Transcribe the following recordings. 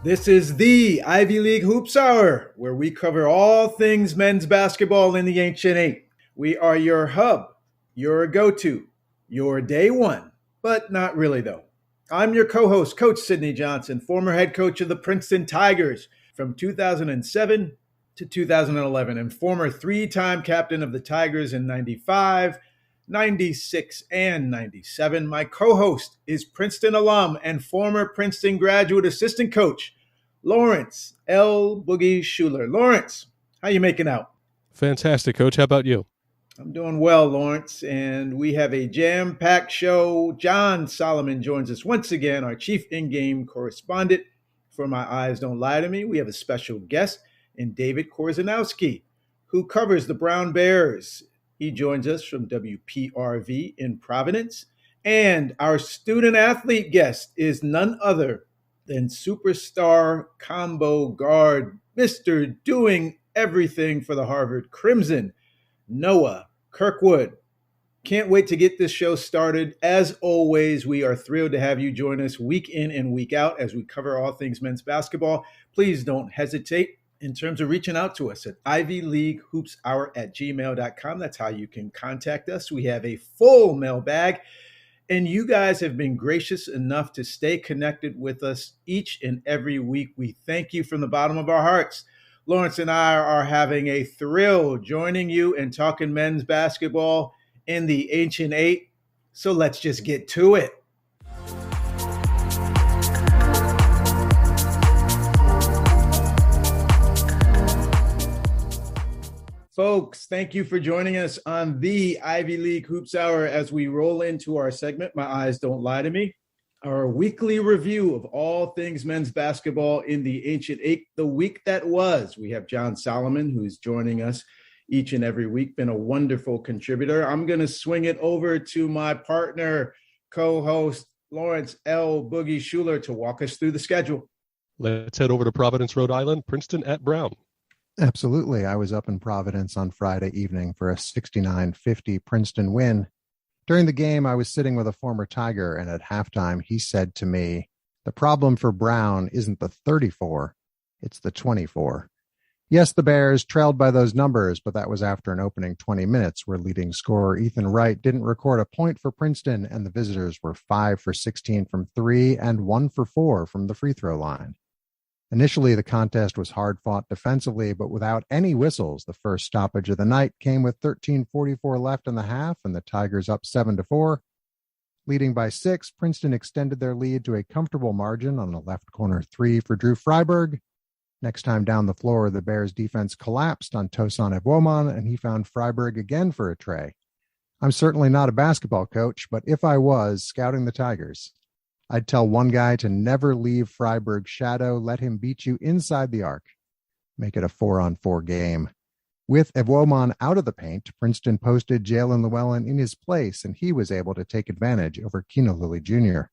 This is the Ivy League Hoops Hour, where we cover all things men's basketball in the Ancient Eight. We are your hub, your go-to, your day one, but not really though. I'm your co-host, Coach Sidney Johnson, former head coach of the Princeton Tigers from 2007 to 2011, and former three-time captain of the Tigers in 95, 96, and 97. My co-host is Princeton alum and former Princeton graduate assistant coach, Lawrence L. Boogie Schuler. Lawrence, how you making out? Fantastic, Coach. How about you? I'm doing well, Lawrence, and we have a jam-packed show. John Solomon joins us once again, our chief in-game correspondent for My Eyes Don't Lie to Me. We have a special guest in David Korzeniowski, who covers the Brown Bears. He joins us from WPRV in Providence. And our student-athlete guest is none other than superstar combo guard, Mr. Doing Everything for the Harvard Crimson, Noah Kirkwood. Can't wait to get this show started. As always, we are thrilled to have you join us week in and week out as we cover all things men's basketball. Please don't hesitate in terms of reaching out to us at ivyleaguehoopshour@gmail.com. That's how you can contact us. We have a full mailbag, and you guys have been gracious enough to stay connected with us each and every week. We thank you from the bottom of our hearts. Lawrence and I are having a thrill joining you and talking men's basketball in the Ancient Eight. So let's just get to it. Folks, thank you for joining us on the Ivy League Hoops Hour as we roll into our segment, My Eyes Don't Lie to Me, our weekly review of all things men's basketball in the Ancient Eight, the week that was. We have John Solomon, who's joining us each and every week, been a wonderful contributor. I'm going to swing it over to my partner, co-host, Lawrence L. Boogie Schuler, to walk us through the schedule. Let's head over to Providence, Rhode Island, Princeton at Brown. Absolutely. I was up in Providence on Friday evening for a 69-50 Princeton win. During the game, I was sitting with a former Tiger, and at halftime, he said to me, "The problem for Brown isn't the 34, it's the 24. Yes, the Bears trailed by those numbers, but that was after an opening 20 minutes where leading scorer Ethan Wright didn't record a point for Princeton, and the visitors were 5 for 16 from 3 and 1 for 4 from the free throw line. Initially, the contest was hard-fought defensively, but without any whistles. The first stoppage of the night came with 13:44 left in the half, and the Tigers up 7-4. Leading by 6, Princeton extended their lead to a comfortable margin on a left corner 3 for Drew Freiberg. Next time down the floor, the Bears' defense collapsed on Tosan Ebwoman, and he found Freiberg again for a tray. I'm certainly not a basketball coach, but if I was scouting the Tigers, I'd tell one guy to never leave Freiberg's shadow, let him beat you inside the arc. Make it a 4-on-4 game. With Ebwoman out of the paint, Princeton posted Jalen Llewellyn in his place, and he was able to take advantage over Keno Lilly Jr.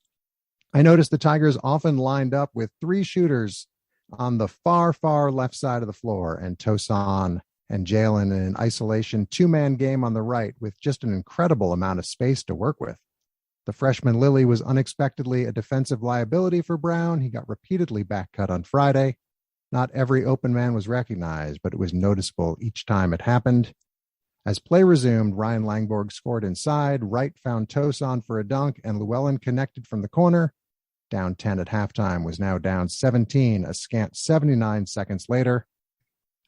I noticed the Tigers often lined up with 3 shooters on the far, far left side of the floor, and Tosan and Jalen in an isolation 2-man game on the right with just an incredible amount of space to work with. The freshman Lilly was unexpectedly a defensive liability for Brown. He got repeatedly back-cut on Friday. Not every open man was recognized, but it was noticeable each time it happened. As play resumed, Ryan Langborg scored inside. Wright found Tosan for a dunk, and Llewellyn connected from the corner. Down 10 at halftime, was now down 17 a scant 79 seconds later.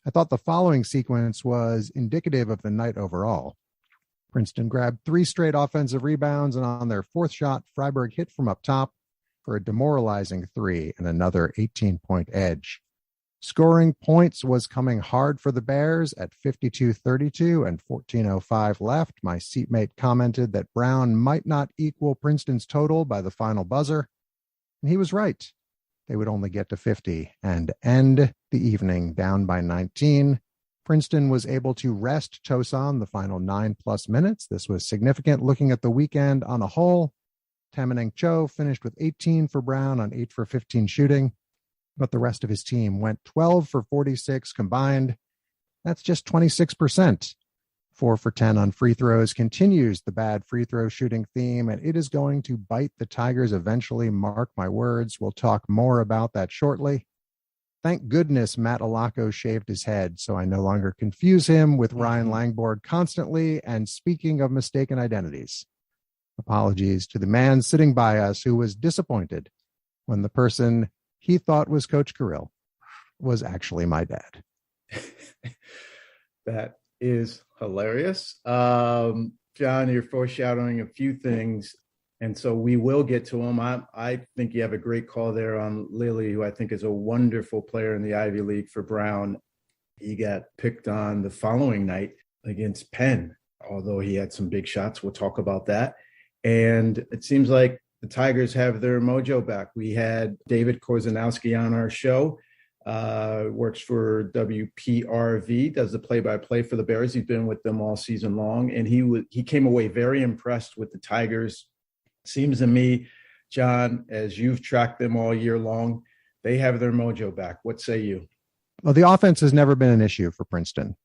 I thought the following sequence was indicative of the night overall. Princeton grabbed 3 straight offensive rebounds, and on their 4th shot, Freiberg hit from up top for a demoralizing 3 and another 18-point edge. Scoring points was coming hard for the Bears at 52-32 and 14:05 left. My seatmate commented that Brown might not equal Princeton's total by the final buzzer, and he was right. They would only get to 50 and end the evening down by 19. Princeton was able to rest Tosan the final 9+ minutes. This was significant looking at the weekend on a whole. Tamaneng Cho finished with 18 for Brown on 8 for 15 shooting, but the rest of his team went 12 for 46 combined. That's just 26%. 4 for 10 on free throws continues the bad free throw shooting theme, and it is going to bite the Tigers eventually. Mark my words. We'll talk more about that shortly. Thank goodness Matt Alaco shaved his head, so I no longer confuse him with Ryan Langborg constantly. And speaking of mistaken identities, apologies to the man sitting by us who was disappointed when the person he thought was Coach Kirill was actually my dad. That is hilarious. John, you're foreshadowing a few things, and so we will get to them. I think you have a great call there on Lilly, who I think is a wonderful player in the Ivy League for Brown. He got picked on the following night against Penn, although he had some big shots. We'll talk about that. And it seems like the Tigers have their mojo back. We had David Korzeniowski on our show. Works for WPRV, does the play-by-play for the Bears. He's been with them all season long, and he came away very impressed with the Tigers. Seems to me, John, as you've tracked them all year long, they have their mojo back. What say you? Well, the offense has never been an issue for Princeton,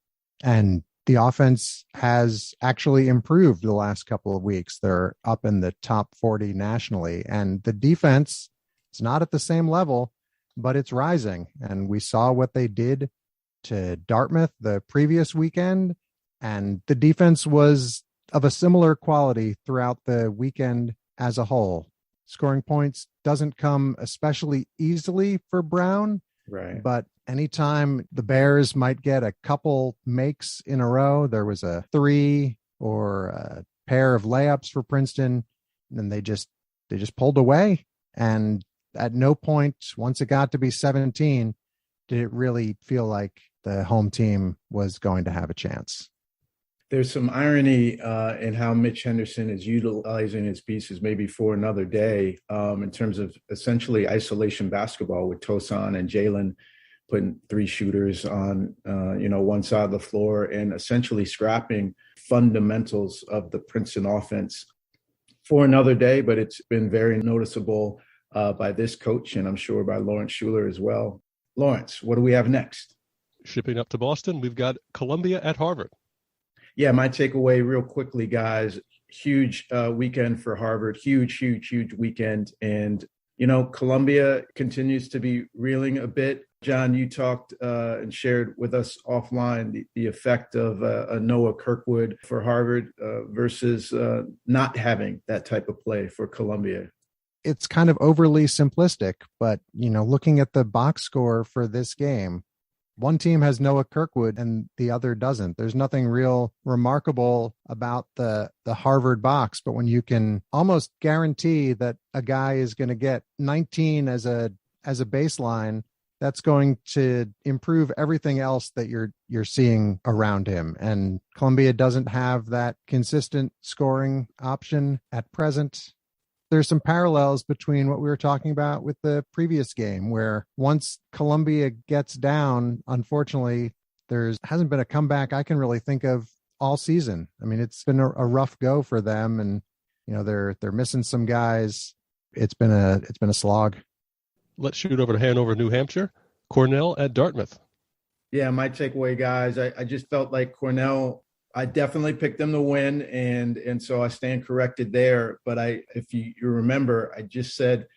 and the offense has actually improved the last couple of weeks. They're up in the top 40 nationally, and the defense is not at the same level, but it's rising. And we saw what they did to Dartmouth the previous weekend, and the defense was of a similar quality throughout the weekend as a whole. Scoring points doesn't come especially easily for Brown, right? But anytime the Bears might get a couple makes in a row, there was a 3 or a pair of layups for Princeton, and they just pulled away. And at no point, once it got to be 17, did it really feel like the home team was going to have a chance. There's some irony in how Mitch Henderson is utilizing his pieces maybe for another day in terms of essentially isolation basketball with Tosan and Jalen putting 3 shooters on, one side of the floor and essentially scrapping fundamentals of the Princeton offense for another day. But it's been very noticeable by this coach, and I'm sure by Lawrence Schuler as well. Lawrence, what do we have next? Shipping up to Boston, we've got Columbia at Harvard. Yeah, my takeaway real quickly, guys, huge weekend for Harvard, huge weekend. And, Columbia continues to be reeling a bit. John, you talked and shared with us offline the effect of a Noah Kirkwood for Harvard versus not having that type of play for Columbia. It's kind of overly simplistic, but, looking at the box score for this game, one team has Noah Kirkwood and the other doesn't. There's nothing real remarkable about the Harvard box, but when you can almost guarantee that a guy is going to get 19 as a baseline, that's going to improve everything else that you're seeing around him. And Columbia doesn't have that consistent scoring option at present. There's some parallels between what we were talking about with the previous game, where once Columbia gets down, unfortunately, there hasn't been a comeback I can really think of all season. I mean, it's been a rough go for them, and they're missing some guys. It's been a slog. Let's shoot over to Hanover, New Hampshire. Cornell at Dartmouth. Yeah, my takeaway, guys, I just felt like Cornell, I definitely picked them to win, and so I stand corrected there. But if you remember, I just said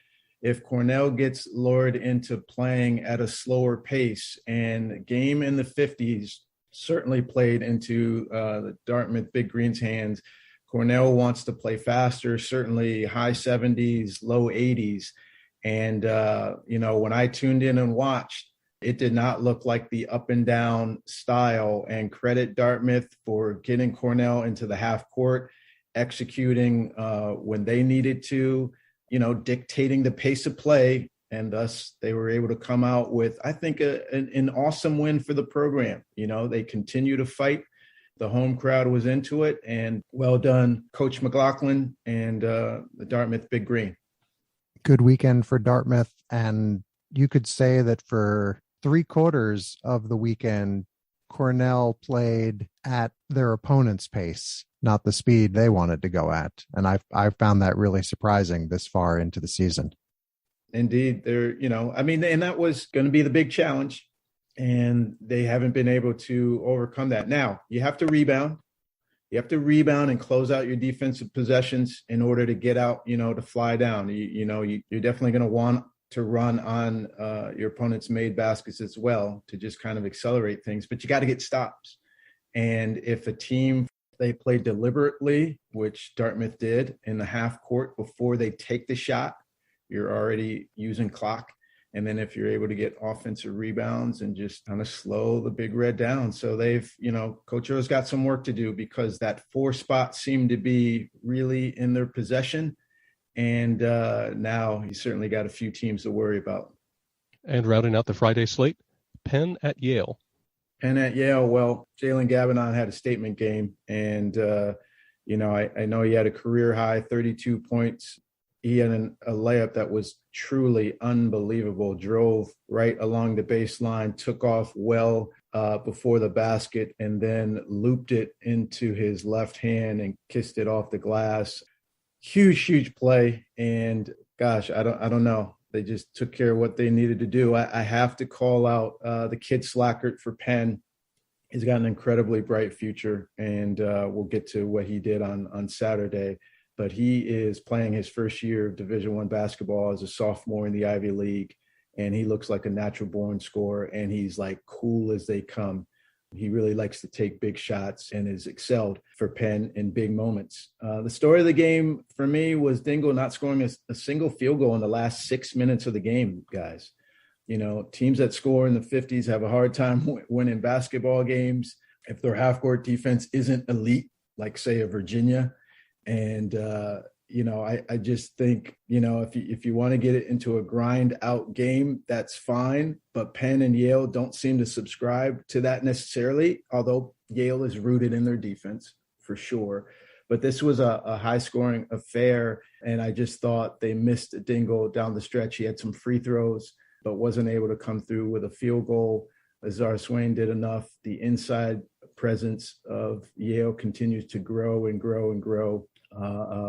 if Cornell gets lured into playing at a slower pace, and a game in the 50s certainly played into the Dartmouth Big Green's hands. Cornell wants to play faster, certainly high 70s, low 80s. And, when I tuned in and watched, it did not look like the up and down style, and credit Dartmouth for getting Cornell into the half court, executing when they needed to, dictating the pace of play. And thus they were able to come out with, I think, an awesome win for the program. They continue to fight. The home crowd was into it, and well done, Coach McLaughlin and the Dartmouth Big Green. Good weekend for Dartmouth. And you could say that for 3/4 of the weekend, Cornell played at their opponent's pace, not the speed they wanted to go at. And I found that really surprising this far into the season. Indeed. And that was going to be the big challenge, and they haven't been able to overcome that. Now, you have to rebound. You have to rebound and close out your defensive possessions in order to get out, to fly down. You're definitely going to want to run on your opponent's made baskets as well to just kind of accelerate things, but you got to get stops. And if a team, they play deliberately, which Dartmouth did in the half court before they take the shot, you're already using clock. And then if you're able to get offensive rebounds and just kind of slow the Big Red down. So they've, Coach O's got some work to do because that 4 spot seemed to be really in their possession. And now he's certainly got a few teams to worry about. And rounding out the Friday slate, Penn at Yale. Penn at Yale, well, Jalen Gabidon had a statement game. And, I know he had a career high 32 points. He had a layup that was truly unbelievable, drove right along the baseline, took off well before the basket, and then looped it into his left hand and kissed it off the glass. Huge play. And gosh, I don't know. They just took care of what they needed to do. I have to call out the kid Slackert for Penn. He's got an incredibly bright future, and we'll get to what he did on Saturday. But he is playing his first year of Division I basketball as a sophomore in the Ivy League, and he looks like a natural-born scorer, and he's like cool as they come. He really likes to take big shots and is excelled for Penn in big moments. The story of the game for me was Dingle not scoring a single field goal in the last 6 minutes of the game, guys. Teams that score in the 50s have a hard time winning basketball games if their half-court defense isn't elite, like, say, a Virginia. And, I just think, if you want to get it into a grind out game, that's fine. But Penn and Yale don't seem to subscribe to that necessarily, although Yale is rooted in their defense for sure. But this was a high scoring affair. And I just thought they missed Dingle down the stretch. He had some free throws, but wasn't able to come through with a field goal. Azar Swain did enough. The inside presence of Yale continues to grow and grow and grow.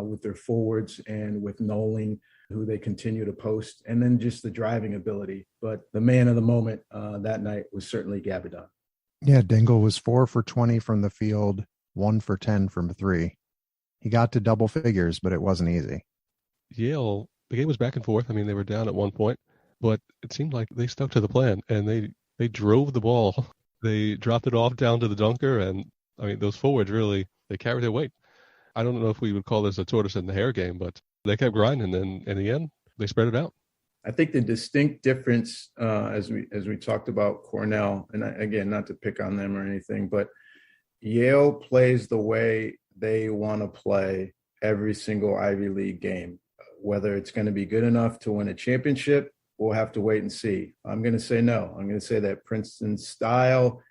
With their forwards and with Nolan, who they continue to post, and then just the driving ability. But the man of the moment that night was certainly Gabidon. Yeah, Dingle was 4 for 20 from the field, 1 for 10 from 3. He got to double figures, but it wasn't easy. Yale, the game was back and forth. I mean, they were down at one point, but it seemed like they stuck to the plan, and they drove the ball. They dropped it off down to the dunker, and, I mean, those forwards really, they carried their weight. I don't know if we would call this a tortoise and the hare game, but they kept grinding, and in the end, they spread it out. I think the distinct difference, as we talked about Cornell, and again, not to pick on them or anything, but Yale plays the way they want to play every single Ivy League game. Whether it's going to be good enough to win a championship, we'll have to wait and see. I'm going to say no. I'm going to say that Princeton's style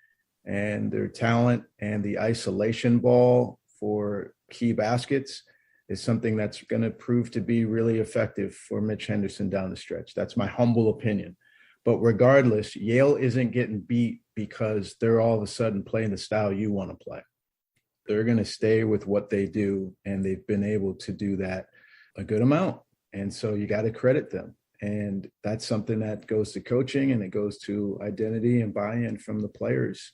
and their talent and the isolation ball for key baskets is something that's going to prove to be really effective for Mitch Henderson down the stretch. That's my humble opinion. But regardless, Yale isn't getting beat because they're all of a sudden playing the style you want to play. They're going to stay with what they do, and they've been able to do that a good amount. And so you got to credit them. And that's something that goes to coaching, and it goes to identity and buy-in from the players.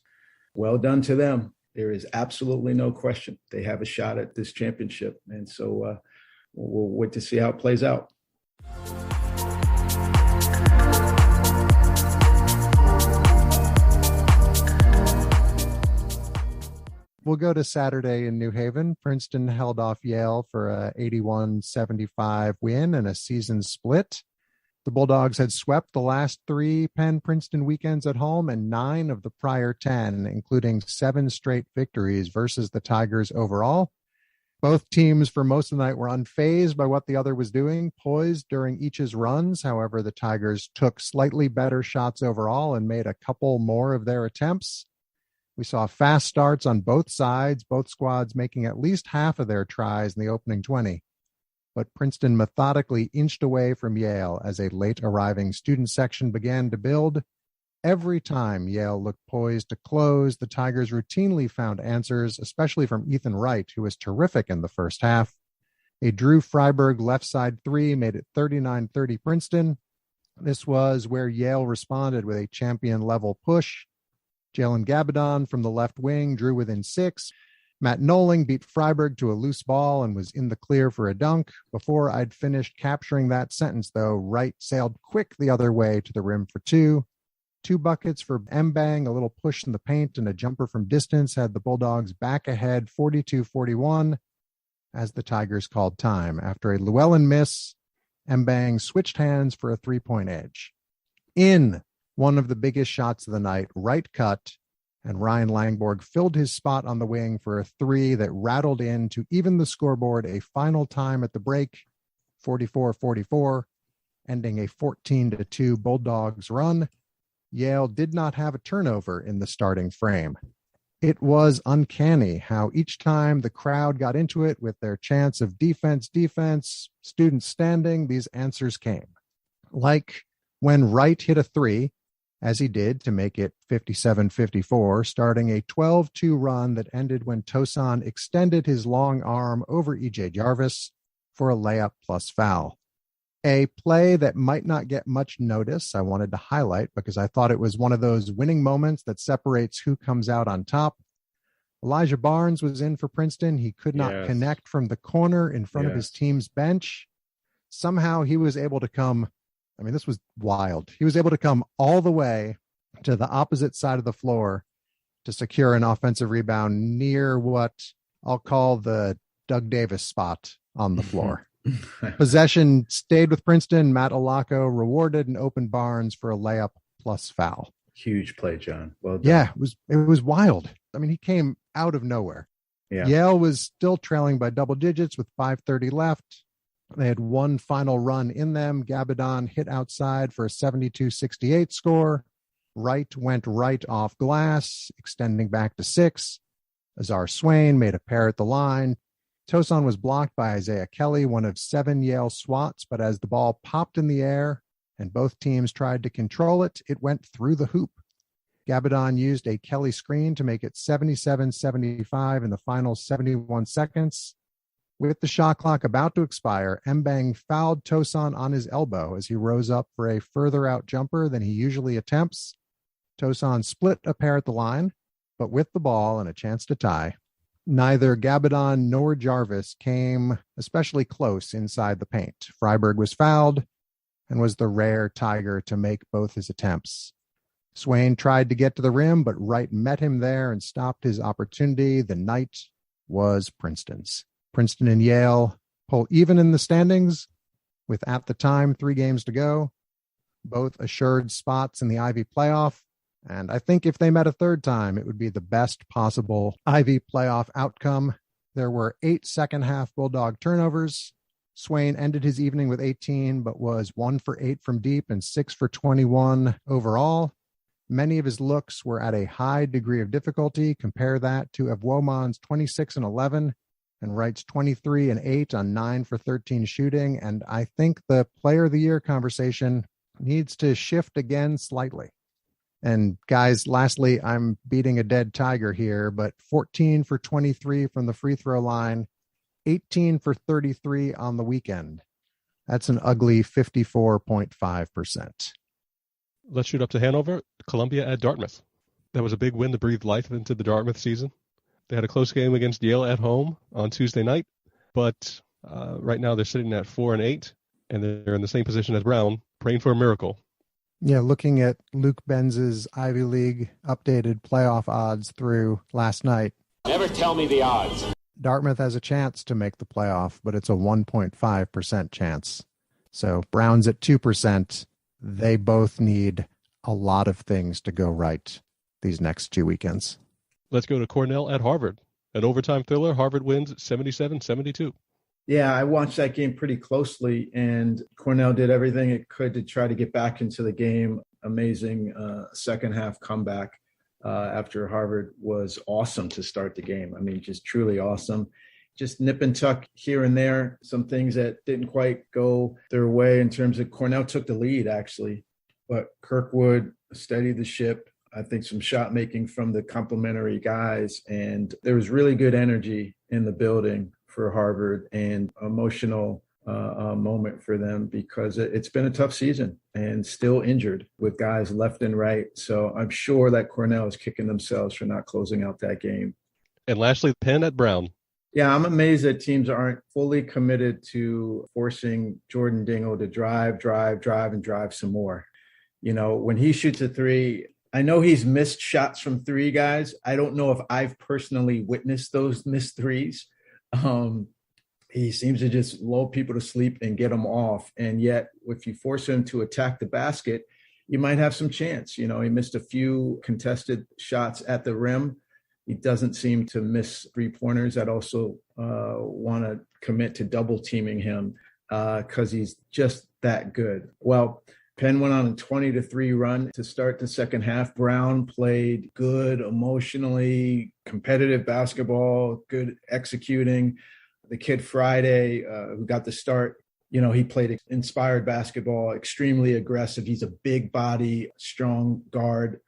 Well done to them. There is absolutely no question they have a shot at this championship. And so we'll wait to see how it plays out. We'll go to Saturday in New Haven. Princeton held off Yale for a 81-75 win and a season split. The Bulldogs had swept the last 3 Penn-Princeton weekends at home and 9 of the prior 10, including 7 straight victories versus the Tigers overall. Both teams for most of the night were unfazed by what the other was doing, poised during each's runs. However, the Tigers took slightly better shots overall and made a couple more of their attempts. We saw fast starts on both sides, both squads making at least half of their tries in the opening 20. But Princeton methodically inched away from Yale as a late-arriving student section began to build. Every time Yale looked poised to close, the Tigers routinely found answers, especially from Ethan Wright, who was terrific in the first half. A Drew Freiberg left side 3 made it 39-30 Princeton. This was where Yale responded with a champion-level push. Jalen Gabidon from the left wing drew within 6. Matt Noling beat Freiburg to a loose ball and was in the clear for a dunk. Before I'd finished capturing that sentence, though, Wright sailed quick the other way to the rim for two. 2 buckets for Mbang, a little push in the paint, and a jumper from distance had the Bulldogs back ahead 42-41 as the Tigers called time. After a Llewellyn miss, Mbang switched hands for a 3-point edge. In one of the biggest shots of the night, Wright cut, and Ryan Langborg filled his spot on the wing for a 3 that rattled in to even the scoreboard a final time at the break, 44-44, ending a 14-2 Bulldogs run. Yale did not have a turnover in the starting frame. It was uncanny how each time the crowd got into it with their chants of defense, students standing, these answers came. Like when Wright hit a 3, as he did to make it 57-54, starting a 12-2 run that ended when Tosan extended his long arm over E.J. Jarvis for a layup plus foul. A play that might not get much notice I wanted to highlight because I thought it was one of those winning moments that separates who comes out on top. Elijah Barnes was in for Princeton. He could not connect from the corner in front of his team's bench. Somehow he was able to come, this was wild. He was able to come all the way to the opposite side of the floor to secure an offensive rebound near what I'll call the Doug Davis spot on the floor. Possession stayed with Princeton. Matt Alaco rewarded and opened Barnes for a layup plus foul. Huge play, John. Well done. Yeah, it was wild. He came out of nowhere. Yeah. Yale was still trailing by double digits with 5:30 left. They had one final run in them. Gabadon hit outside for a 72-68 score. Wright went right off glass, extending back to 6. Azar Swain made a pair at the line. Tosan was blocked by Isaiah Kelly, one of 7 Yale swats, but as the ball popped in the air and both teams tried to control it, it went through the hoop. Gabadon used a Kelly screen to make it 77-75 in the final 71 seconds. With the shot clock about to expire, Mbang fouled Tosan on his elbow as he rose up for a further out jumper than he usually attempts. Tosan split a pair at the line, but with the ball and a chance to tie, neither Gabadon nor Jarvis came especially close inside the paint. Freiburg was fouled and was the rare Tiger to make both his attempts. Swain tried to get to the rim, but Wright met him there and stopped his opportunity. The night was Princeton's. Princeton and Yale pull even in the standings with, at the time, 3 games to go, both assured spots in the Ivy playoff. And I think if they met a third time, it would be the best possible Ivy playoff outcome. There were 8 second-half Bulldog turnovers. Swain ended his evening with 18, but was 1 for 8 from deep and 6 for 21 overall. Many of his looks were at a high degree of difficulty. Compare that to Evwoman's 26 and 11 and Wright's 23 and 8 on 9 for 13 shooting. And I think the player of the year conversation needs to shift again slightly. And guys, lastly, I'm beating a dead Tiger here, but 14 for 23 from the free throw line, 18 for 33 on the weekend. That's an ugly 54.5%. Let's shoot up to Hanover, Columbia at Dartmouth. That was a big win to breathe life into the Dartmouth season. They had a close game against Yale at home on Tuesday night, but right now they're sitting at 4 and 8, and they're in the same position as Brown, praying for a miracle. Yeah, looking at Luke Benz's Ivy League updated playoff odds through last night. Never tell me the odds. Dartmouth has a chance to make the playoff, but it's a 1.5% chance. So Brown's at 2%. They both need a lot of things to go right these next 2 weekends. Let's go to Cornell at Harvard. An overtime thriller. Harvard wins 77-72. Yeah, I watched that game pretty closely, and Cornell did everything it could to try to get back into the game. Amazing second half comeback after Harvard was awesome to start the game. Just truly awesome. Just nip and tuck here and there, some things that didn't quite go their way in terms of Cornell took the lead, actually. But Kirkwood steadied the ship. I think some shot making from the complementary guys, and there was really good energy in the building for Harvard and emotional moment for them because it's been a tough season and still injured with guys left and right. So I'm sure that Cornell is kicking themselves for not closing out that game. And lastly, Penn at Brown. Yeah, I'm amazed that teams aren't fully committed to forcing Jordan Dingle to drive, and drive some more. You know, when he shoots a three, I know he's missed shots from three, guys. I don't know if I've personally witnessed those missed threes. He seems to just lull people to sleep and get them off. And yet, if you force him to attack the basket, you might have some chance. You know, he missed a few contested shots at the rim. He doesn't seem to miss three-pointers. I'd also want to commit to double teaming him because he's just that good. Well, Penn went on a 20-3 run to start the second half. Brown played good, emotionally competitive basketball, good executing. The kid Friday, who got the start, you know, he played inspired basketball, extremely aggressive. He's a big body, strong guard,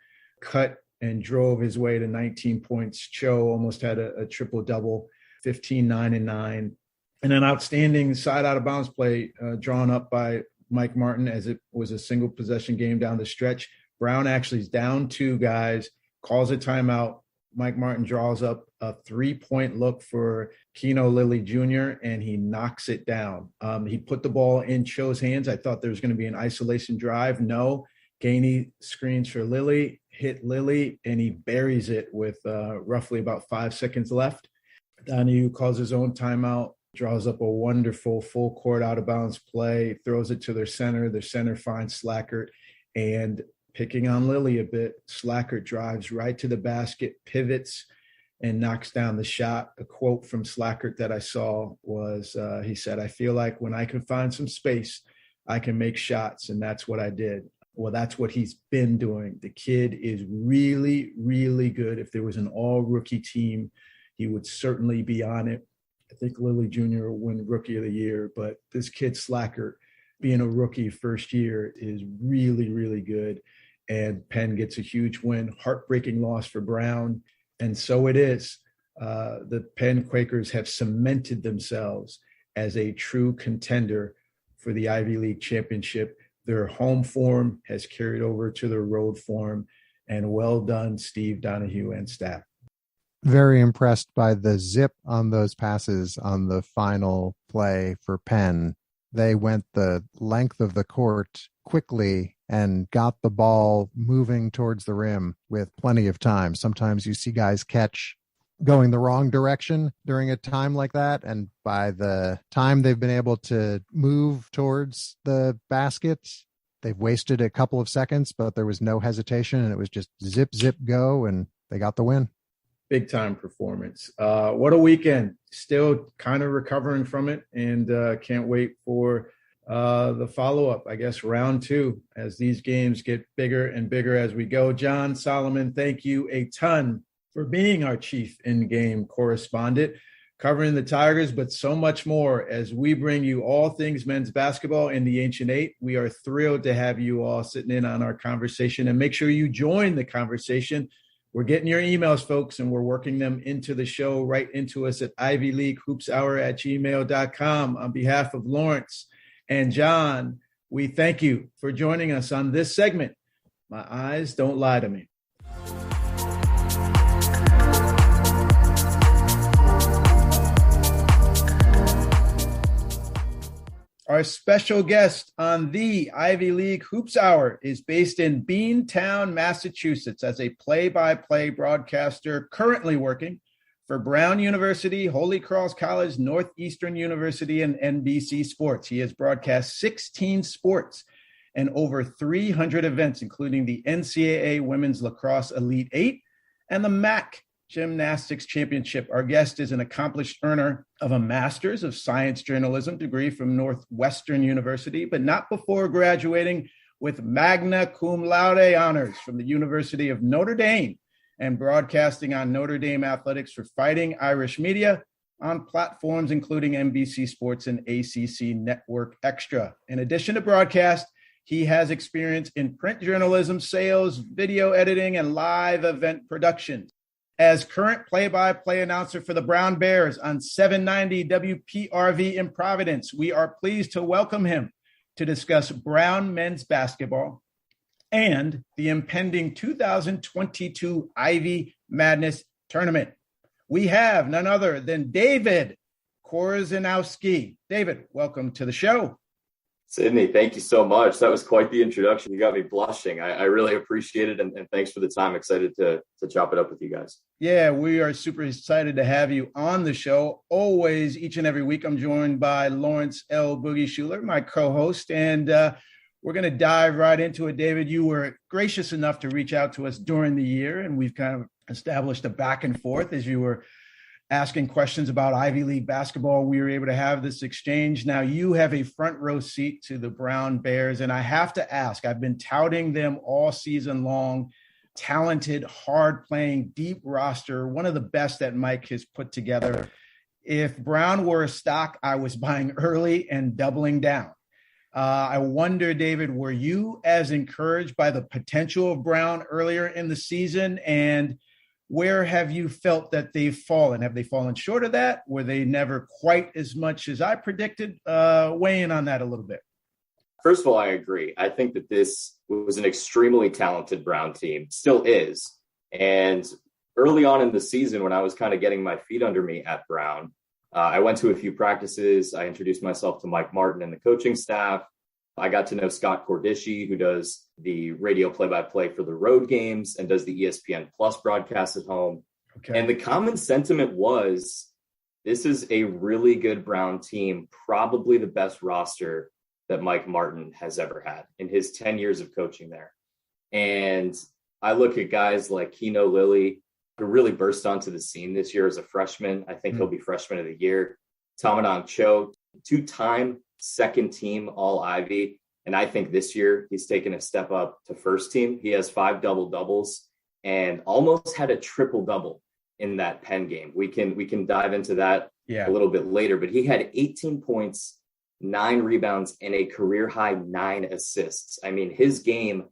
cut and drove his way to 19 points. Cho almost had a triple-double, 15, 9, and 9. And an outstanding side out-of-bounds play drawn up by Mike Martin as it was a single possession game down the stretch. Brown actually is down 2 guys, calls a timeout. Mike Martin draws up a 3-point look for Keno Lilly Jr., and he knocks it down. He put the ball in Cho's hands. I thought there was going to be an isolation drive. No. Gainey screens for Lilly, hit Lilly, and he buries it with roughly about 5 seconds left. Donahue calls his own timeout, draws up a wonderful full court out of bounds play, throws it to their center. Their center finds Slackert, and picking on Lilly a bit, Slackert drives right to the basket, pivots, and knocks down the shot. A quote from Slackert that I saw was, he said, "I feel like when I can find some space, I can make shots," and that's what I did. Well, that's what he's been doing. The kid is really, really good. If there was an all-rookie team, he would certainly be on it. I think Lilly Jr. will win Rookie of the Year, but this kid Slackert, being a rookie first year, is really, really good. And Penn gets a huge win. Heartbreaking loss for Brown, and so it is. The Penn Quakers have cemented themselves as a true contender for the Ivy League championship. Their home form has carried over to their road form, and well done, Steve Donahue and staff. Very impressed by the zip on those passes on the final play for Penn. They went the length of the court quickly and got the ball moving towards the rim with plenty of time. Sometimes you see guys catch going the wrong direction during a time like that, and by the time they've been able to move towards the basket, they've wasted a couple of seconds, but there was no hesitation, and it was just zip, zip, go, and they got the win. Big time performance. What a weekend. Still kind of recovering from it, and can't wait for the follow-up, I guess, round 2, as these games get bigger and bigger as we go. John Solomon, thank you a ton for being our chief in-game correspondent, covering the Tigers, but so much more as we bring you all things men's basketball in the Ancient Eight. We are thrilled to have you all sitting in on our conversation, and make sure you join the conversation. We're getting your emails, folks, and we're working them into the show, right into us at ivyleaguehoopshour@gmail.com. On behalf of Lawrence and John, we thank you for joining us on this segment. My eyes don't lie to me. Our special guest on the Ivy League Hoops Hour is based in Beantown, Massachusetts, as a play-by-play broadcaster currently working for Brown University, Holy Cross College, Northeastern University, and NBC Sports. He has broadcast 16 sports and over 300 events, including the NCAA Women's Lacrosse Elite 8 and the MAC Gymnastics Championship. Our guest is an accomplished earner of a Master's of Science Journalism degree from Northwestern University, but not before graduating with magna cum laude honors from the University of Notre Dame and broadcasting on Notre Dame athletics for Fighting Irish Media on platforms including NBC Sports and ACC Network Extra. In addition to broadcast, he has experience in print journalism, sales, video editing, and live event productions. As current play-by-play announcer for the Brown Bears on 790 WPRV in Providence, we are pleased to welcome him to discuss Brown men's basketball and the impending 2022 Ivy Madness Tournament. we have none other than David Korzeniowski. David, welcome to the show. Sydney, thank you so much. That was quite the introduction. You got me blushing. I really appreciate it, and thanks for the time. Excited to chop it up with you guys. Yeah, we are super excited to have you on the show. Always, each and every week, I'm joined by Lawrence L. Boogie Schuler, my co-host, and we're going to dive right into it. David, you were gracious enough to reach out to us during the year, and we've kind of established a back and forth as you were asking questions about Ivy League basketball. We were able to have this exchange. Now you have a front row seat to the Brown Bears, and I have to ask, I've been touting them all season long. Talented, hard-playing, deep roster, one of the best that Mike has put together. If Brown were a stock, I was buying early and doubling down. I wonder, David, were you as encouraged by the potential of Brown earlier in the season? And where have you felt that they've fallen? Have they fallen short of that? Were they never quite as much as I predicted? Weigh in on that a little bit. First of all, I agree. I think that this was an extremely talented Brown team, still is. And early on in the season, when I was kind of getting my feet under me at Brown, I went to a few practices. I introduced myself to Mike Martin and the coaching staff. I got to know Scott Cordischi, who does the radio play-by-play for the road games and does the ESPN Plus broadcast at home. Okay. And the common sentiment was, this is a really good Brown team, probably the best roster that Mike Martin has ever had in his 10 years of coaching there. And I look at guys like Keno Lilly, who really burst onto the scene this year as a freshman. I think he'll be freshman of the year. Tamanang Cho, two-time second team All-Ivy. And I think this year he's taken a step up to first team. He has 5 double-doubles and almost had a triple-double in that Penn game. We can dive into that a little bit later, but he had 18 points, 9 rebounds, and a career-high 9 assists. I mean, his game,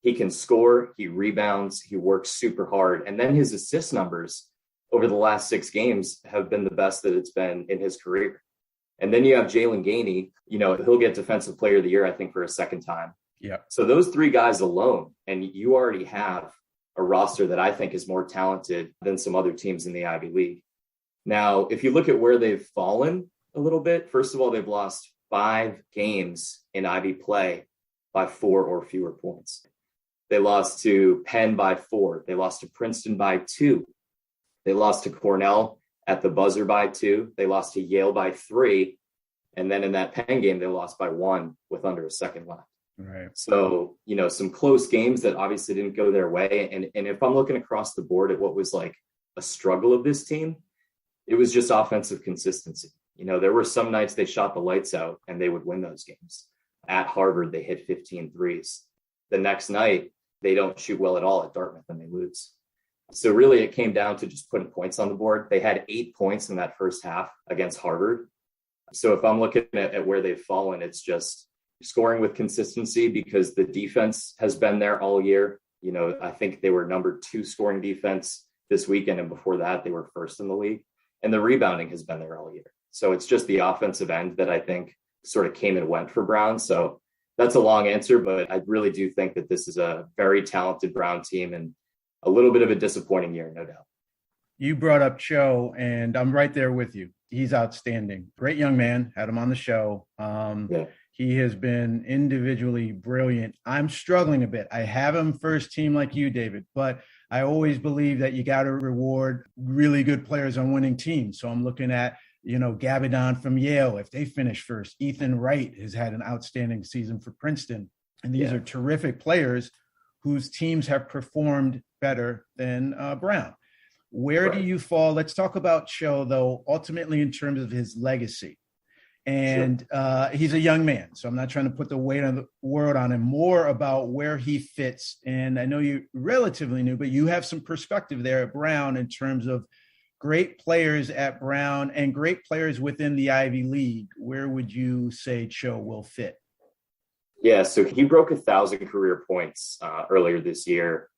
he can score, he rebounds, he works super hard. And then his assist numbers over the last 6 games have been the best that it's been in his career. And then you have Jalen Gainey, he'll get Defensive Player of the Year, I think, for a second time. Yeah. So those 3 guys alone, and you already have a roster that I think is more talented than some other teams in the Ivy League. Now, if you look at where they've fallen a little bit, first of all, they've lost 5 games in Ivy play by 4 or fewer points. They lost to Penn by 4. They lost to Princeton by 2. They lost to Cornell at the buzzer by 2. They lost to Yale by 3. And then in that Penn game, they lost by 1 with under a second left. Right. So, some close games that obviously didn't go their way. And if I'm looking across the board at what was like a struggle of this team, it was just offensive consistency. There were some nights they shot the lights out and they would win those games. At Harvard, they hit 15 threes. The next night, they don't shoot well at all at Dartmouth and they lose. So really, it came down to just putting points on the board. They had 8 points in that first half against Harvard. So if I'm looking at where they've fallen, it's just scoring with consistency because the defense has been there all year. I think they were number 2 scoring defense this weekend. And before that, they were first in the league. And the rebounding has been there all year. So it's just the offensive end that I think sort of came and went for Brown. So that's a long answer, but I really do think that this is a very talented Brown team and a little bit of a disappointing year, no doubt. You brought up Cho, and I'm right there with you. He's outstanding. Great young man. Had him on the show. He has been individually brilliant. I'm struggling a bit. I have him first team like you, David, but I always believe that you got to reward really good players on winning teams. So I'm looking at, Gabadon from Yale. If they finish first, Ethan Wright has had an outstanding season for Princeton. And these are terrific players whose teams have performed better than Brown. Where do you fall? Let's talk about Cho, though, ultimately in terms of his legacy. And he's a young man, so I'm not trying to put the weight of the world on him, more about where he fits. And I know you're relatively new, but you have some perspective there at Brown in terms of great players at Brown and great players within the Ivy League. Where would you say Cho will fit? Yeah, so he broke 1,000 career points earlier this year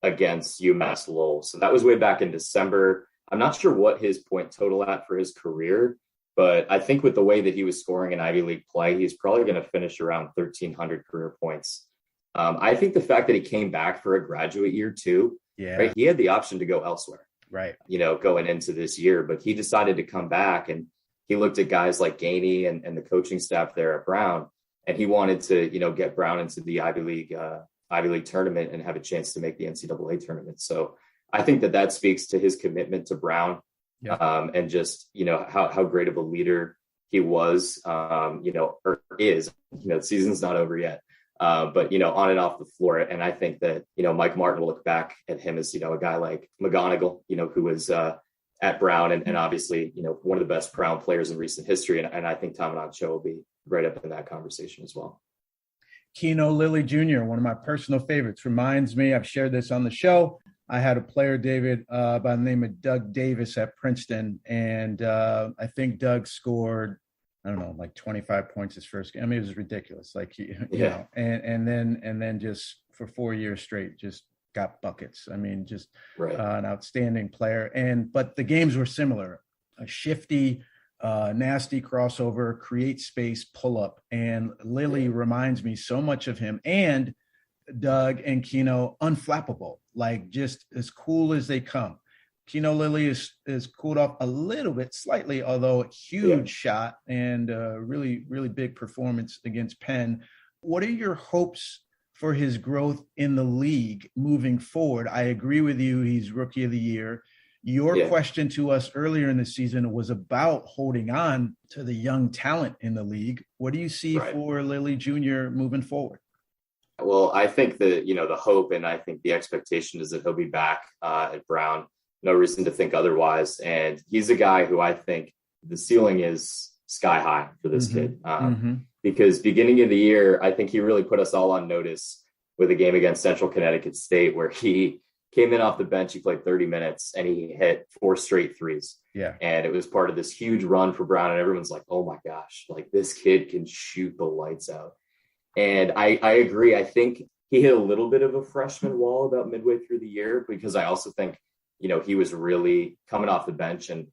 against UMass Lowell. So that was way back in December. I'm not sure what his point total at for his career, but I think with the way that he was scoring in Ivy League play, he's probably going to finish around 1,300 career points. I think the fact that he came back for a graduate year too, right? He had the option to go elsewhere. right, going into this year. But he decided to come back, and he looked at guys like Gainey and the coaching staff there at Brown, and he wanted to, get Brown into the Ivy League tournament and have a chance to make the NCAA tournament. So I think that speaks to his commitment to Brown, and just, how great of a leader he was, or is. The season's not over yet, but, on and off the floor. And I think that, Mike Martin will look back at him as, a guy like McGonigal, who was at Brown and obviously, one of the best Brown players in recent history. And I think Tominacho will be right up in that conversation as well. Keno Lilly Jr., one of my personal favorites, reminds me, I've shared this on the show. I had a player, David, by the name of Doug Davis at Princeton. And I think Doug scored, I don't know, like 25 points his first game. I mean, it was ridiculous. Like, you know, and then just for 4 years straight, just got buckets. I mean, just an outstanding player. But the games were similar, a shifty, nasty crossover, create space, pull up. And Lilly reminds me so much of him. And Doug and Keno, unflappable, like just as cool as they come. Keno Lilly is cooled off a little bit, slightly, although a huge shot and really, really big performance against Penn. What are your hopes for his growth in the league moving forward? I agree with you. He's Rookie of the Year. Your question to us earlier in the season was about holding on to the young talent in the league. What do you see for Lilly Jr. moving forward? Well, I think that, the hope and I think the expectation is that he'll be back at Brown. No reason to think otherwise. And he's a guy who I think the ceiling is sky high for this kid. Because beginning of the year, I think he really put us all on notice with a game against Central Connecticut State where he came in off the bench. He played 30 minutes and he hit 4 straight threes. And it was part of this huge run for Brown. And everyone's like, oh my gosh, like this kid can shoot the lights out. And I agree. I think he hit a little bit of a freshman wall about midway through the year, because I also think, he was really coming off the bench and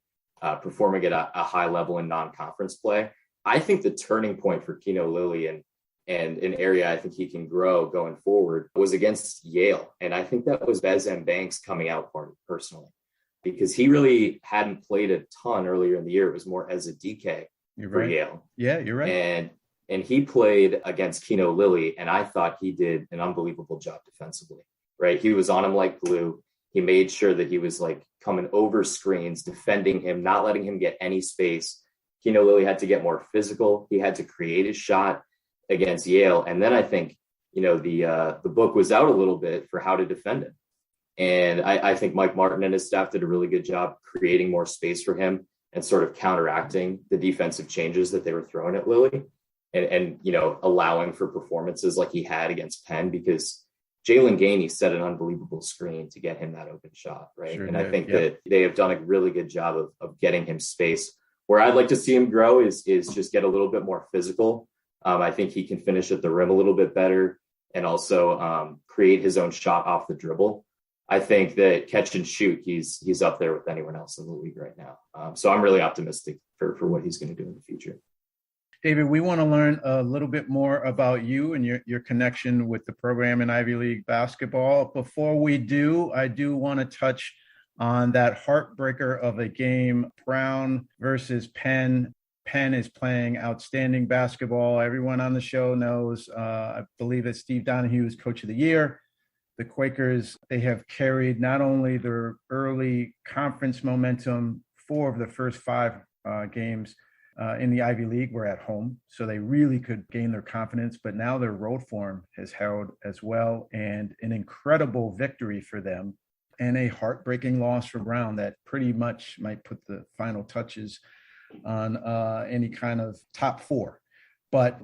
performing at a high level in non-conference play. I think the turning point for Keno Lilly and an area I think he can grow going forward was against Yale. And I think that was Bezem Banks coming out party personally, because he really hadn't played a ton earlier in the year. It was more as a DK for Yale. Yeah, you're right. And he played against Keno Lilly, and I thought he did an unbelievable job defensively, right? He was on him like glue. He made sure that he was like coming over screens, defending him, not letting him get any space. Keno Lilly had to get more physical. He had to create his shot against Yale. And then I think, the book was out a little bit for how to defend him. And I think Mike Martin and his staff did a really good job creating more space for him and sort of counteracting the defensive changes that they were throwing at Lilly. And allowing for performances like he had against Penn, because Jalen Gainey set an unbelievable screen to get him that open shot, right? Sure and I think that they have done a really good job of getting him space. Where I'd like to see him grow is just get a little bit more physical. I think he can finish at the rim a little bit better and also create his own shot off the dribble. I think that catch and shoot, he's up there with anyone else in the league right now. So I'm really optimistic for what he's going to do in the future. David, we want to learn a little bit more about you and your connection with the program in Ivy League basketball. Before we do, I do want to touch on that heartbreaker of a game, Brown versus Penn. Penn is playing outstanding basketball. Everyone on the show knows, I believe that Steve Donahue is Coach of the Year. The Quakers, they have carried not only their early conference momentum, 4 of the first 5 games in the Ivy League were at home, so they really could gain their confidence, but now their road form has held as well, and an incredible victory for them and a heartbreaking loss for Brown that pretty much might put the final touches on any kind of top 4. But,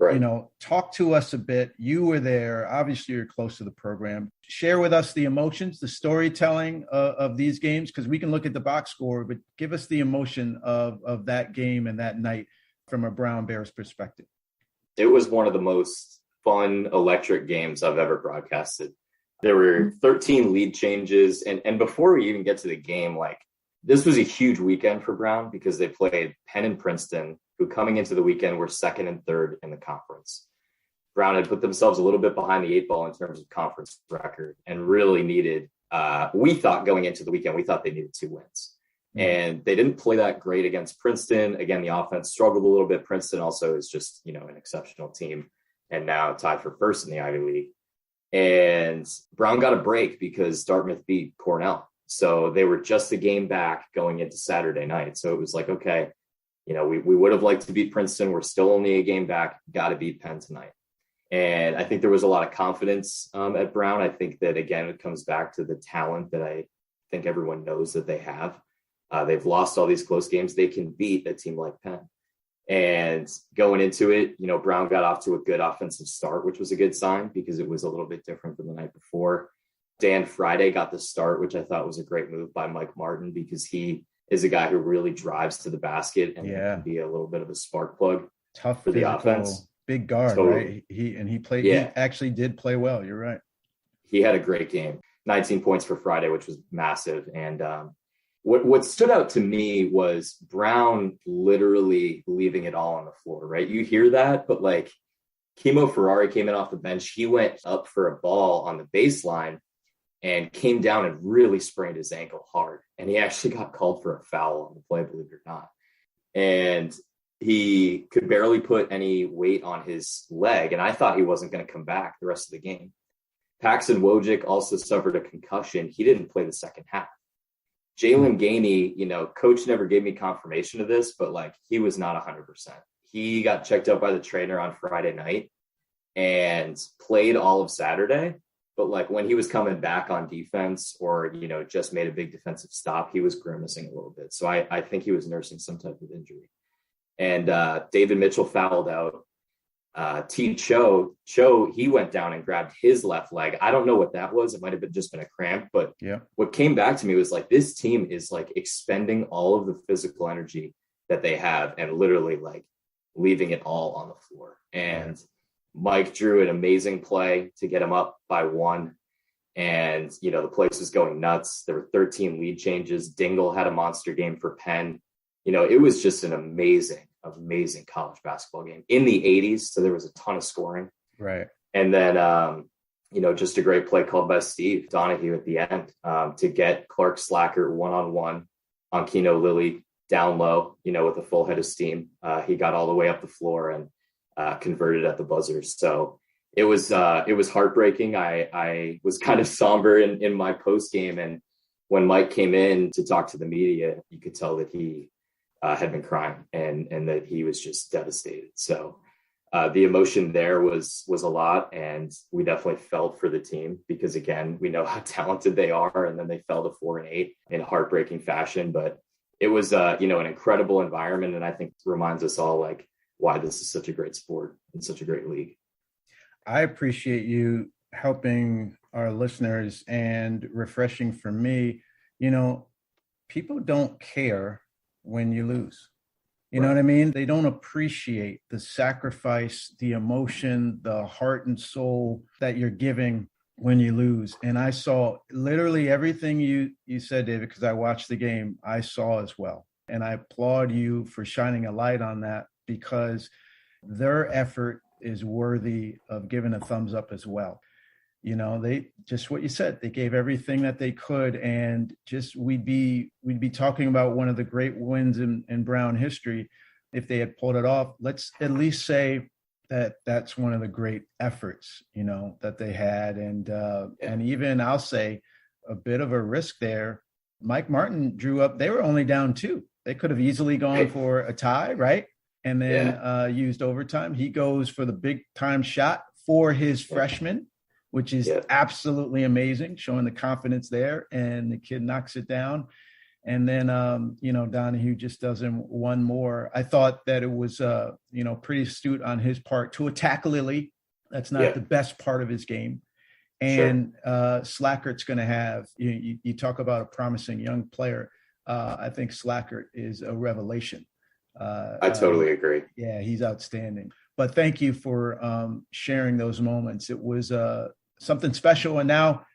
talk to us a bit. You were there. Obviously, you're close to the program. Share with us the emotions, the storytelling of these games, because we can look at the box score, but give us the emotion of that game and that night from a Brown Bears perspective. It was one of the most fun, electric games I've ever broadcasted. There were 13 lead changes. And before we even get to the game, this was a huge weekend for Brown because they played Penn and Princeton, who coming into the weekend were 2nd and 3rd in the conference. Brown had put themselves a little bit behind the 8 ball in terms of conference record and really needed we thought going into the weekend, we thought they needed 2 wins. And they didn't play that great against Princeton. Again, the offense struggled a little bit. Princeton also is just, an exceptional team and now tied for first in the Ivy League. And Brown got a break because Dartmouth beat Cornell. So they were just a game back going into Saturday night. So it was like, okay, we would have liked to beat Princeton. We're still only a game back. Got to beat Penn tonight. And I think there was a lot of confidence at Brown. I think that, again, it comes back to the talent that I think everyone knows that they have. They've lost all these close games. They can beat a team like Penn. And going into it, Brown got off to a good offensive start, which was a good sign because it was a little bit different than the night before. Dan Friday got the start, which I thought was a great move by Mike Martin because he is a guy who really drives to the basket and can be a little bit of a spark plug. Tough for the offense. Big guard, right? He played. Yeah. He actually did play well. You're right. He had a great game. 19 points for Friday, which was massive. And what stood out to me was Brown literally leaving it all on the floor, right? You hear that, but like Kimo Ferrari came in off the bench. He went up for a ball on the baseline and came down and really sprained his ankle hard. And he actually got called for a foul on the play, believe it or not. And he could barely put any weight on his leg. And I thought he wasn't going to come back the rest of the game. Paxton Wojcik also suffered a concussion. He didn't play the second half. Jalen Gainey, coach never gave me confirmation of this, but like he was not 100%. He got checked out by the trainer on Friday night and played all of Saturday. But like when he was coming back on defense or, just made a big defensive stop, he was grimacing a little bit. So I think he was nursing some type of injury. And David Mitchell fouled out. T. Cho, he went down and grabbed his left leg. I don't know what that was. It might have just been a cramp. But what came back to me was like this team is like expending all of the physical energy that they have and literally like leaving it all on the floor. And Mike drew an amazing play to get him up by 1. And, the place was going nuts. There were 13 lead changes. Dingle had a monster game for Penn. It was just an amazing college basketball game in the 80s. So there was a ton of scoring. Right. And then, just a great play called by Steve Donahue at the end to get Clark Slacker one-on-one on Keno Lilly down low, with a full head of steam. He got all the way up the floor and converted at the buzzer. So it was heartbreaking. I was kind of somber in my post game. And when Mike came in to talk to the media, you could tell that he had been crying and that he was just devastated. So the emotion there was a lot. And we definitely felt for the team because, again, we know how talented they are. And then they fell to 4-8 in heartbreaking fashion. But it was, an incredible environment. And I think reminds us all like why this is such a great sport and such a great league. I appreciate you helping our listeners and refreshing for me. People don't care when you lose. You know what I mean? They don't appreciate the sacrifice, the emotion, the heart and soul that you're giving when you lose. And I saw literally everything you said, David, because I watched the game, I saw as well. And I applaud you for shining a light on that because their effort is worthy of giving a thumbs up as well. They just what you said, they gave everything that they could. And just we'd be talking about one of the great wins in Brown history. If they had pulled it off, let's at least say that that's one of the great efforts, that they had. And even I'll say a bit of a risk there. Mike Martin drew up, they were only down 2. They could have easily gone for a tie, right? And then used overtime. He goes for the big time shot for his freshman, which is absolutely amazing, showing the confidence there. And the kid knocks it down. And then, Donahue just does him one more. I thought that it was, pretty astute on his part to attack Lilly. That's not the best part of his game. And Slackert's going to have, you talk about a promising young player. I think Slackert is a revelation. I totally agree. Yeah, he's outstanding. But thank you for sharing those moments. It was something special. And now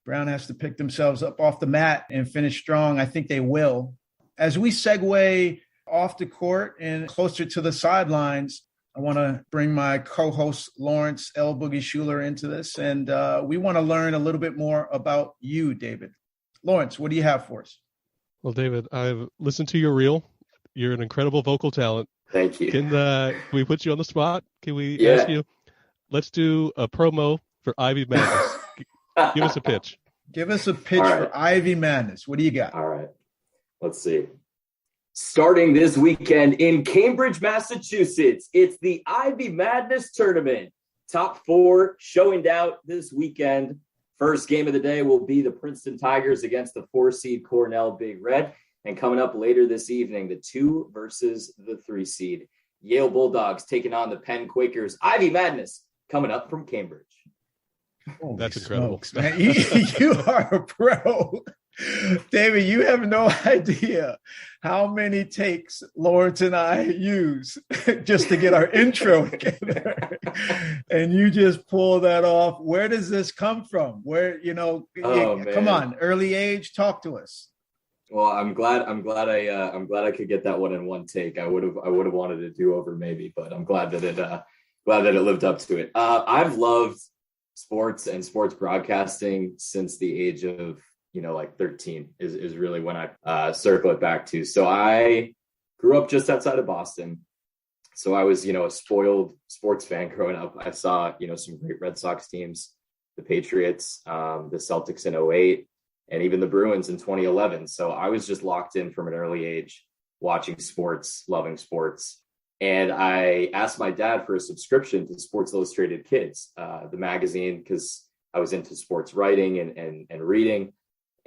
Brown has to pick themselves up off the mat and finish strong. I think they will. As we segue off the court and closer to the sidelines, I want to bring my co-host Lawrence L. Boogie Schuler into this, and we want to learn a little bit more about you, David. Lawrence, what do you have for us? Well, David, I've listened to your reel. You're an incredible vocal talent. Thank you. Can we put you on the spot? Can we ask you? Let's do a promo for Ivy Madness. Give us a pitch. Give us a pitch for Ivy Madness. What do you got? All right. Let's see. Starting this weekend in Cambridge, Massachusetts, it's the Ivy Madness Tournament. Top 4 showing out this weekend. First game of the day will be the Princeton Tigers against the 4-seed Cornell Big Red. And coming up later this evening, the 2 versus the 3-seed Yale Bulldogs taking on the Penn Quakers. Ivy Madness coming up from Cambridge. Holy That's incredible. Smokes, man. You are a pro. David, you have no idea how many takes Lawrence and I use just to get our intro together. And you just pull that off. Where does this come from? Where, come on, early age, talk to us. Well, I'm glad I could get that one in one take. I would have wanted to do over maybe, but I'm glad that it lived up to it. I've loved sports and sports broadcasting since the age of 13 is really when I circle it back to. So I grew up just outside of Boston. So I was, a spoiled sports fan growing up. I saw, some great Red Sox teams, the Patriots, the Celtics in 2008, and even the Bruins in 2011. So I was just locked in from an early age, watching sports, loving sports. And I asked my dad for a subscription to Sports Illustrated Kids, the magazine, because I was into sports writing and reading.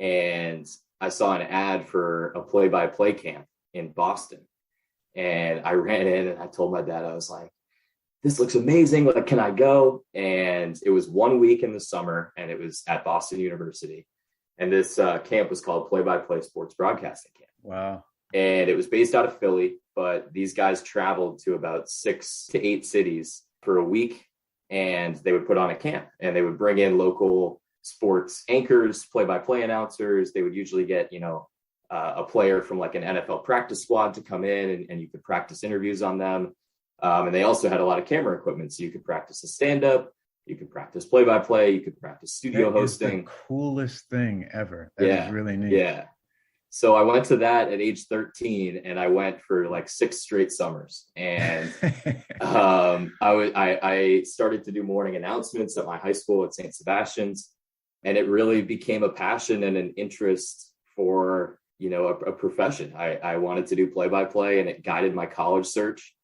And I saw an ad for a play-by-play camp in Boston. And I ran in and I told my dad, I was like, this looks amazing. Like, can I go? And it was 1 week in the summer and it was at Boston University. And this camp was called Play-by-Play Sports Broadcasting Camp. Wow. And it was based out of Philly, but these guys traveled to about 6 to 8 cities for a week and they would put on a camp and they would bring in local sports anchors, play-by-play announcers. They would usually get, a player from like an NFL practice squad to come in and you could practice interviews on them. And they also had a lot of camera equipment. So you could practice a stand-up, you could practice play-by-play, you could practice studio hosting. The coolest thing ever. That is really neat. Yeah. So I went to that at age 13 and I went for like 6 straight summers. And I started to do morning announcements at my high school at St. Sebastian's. And it really became a passion and an interest for, a profession. I wanted to do play-by-play and it guided my college search.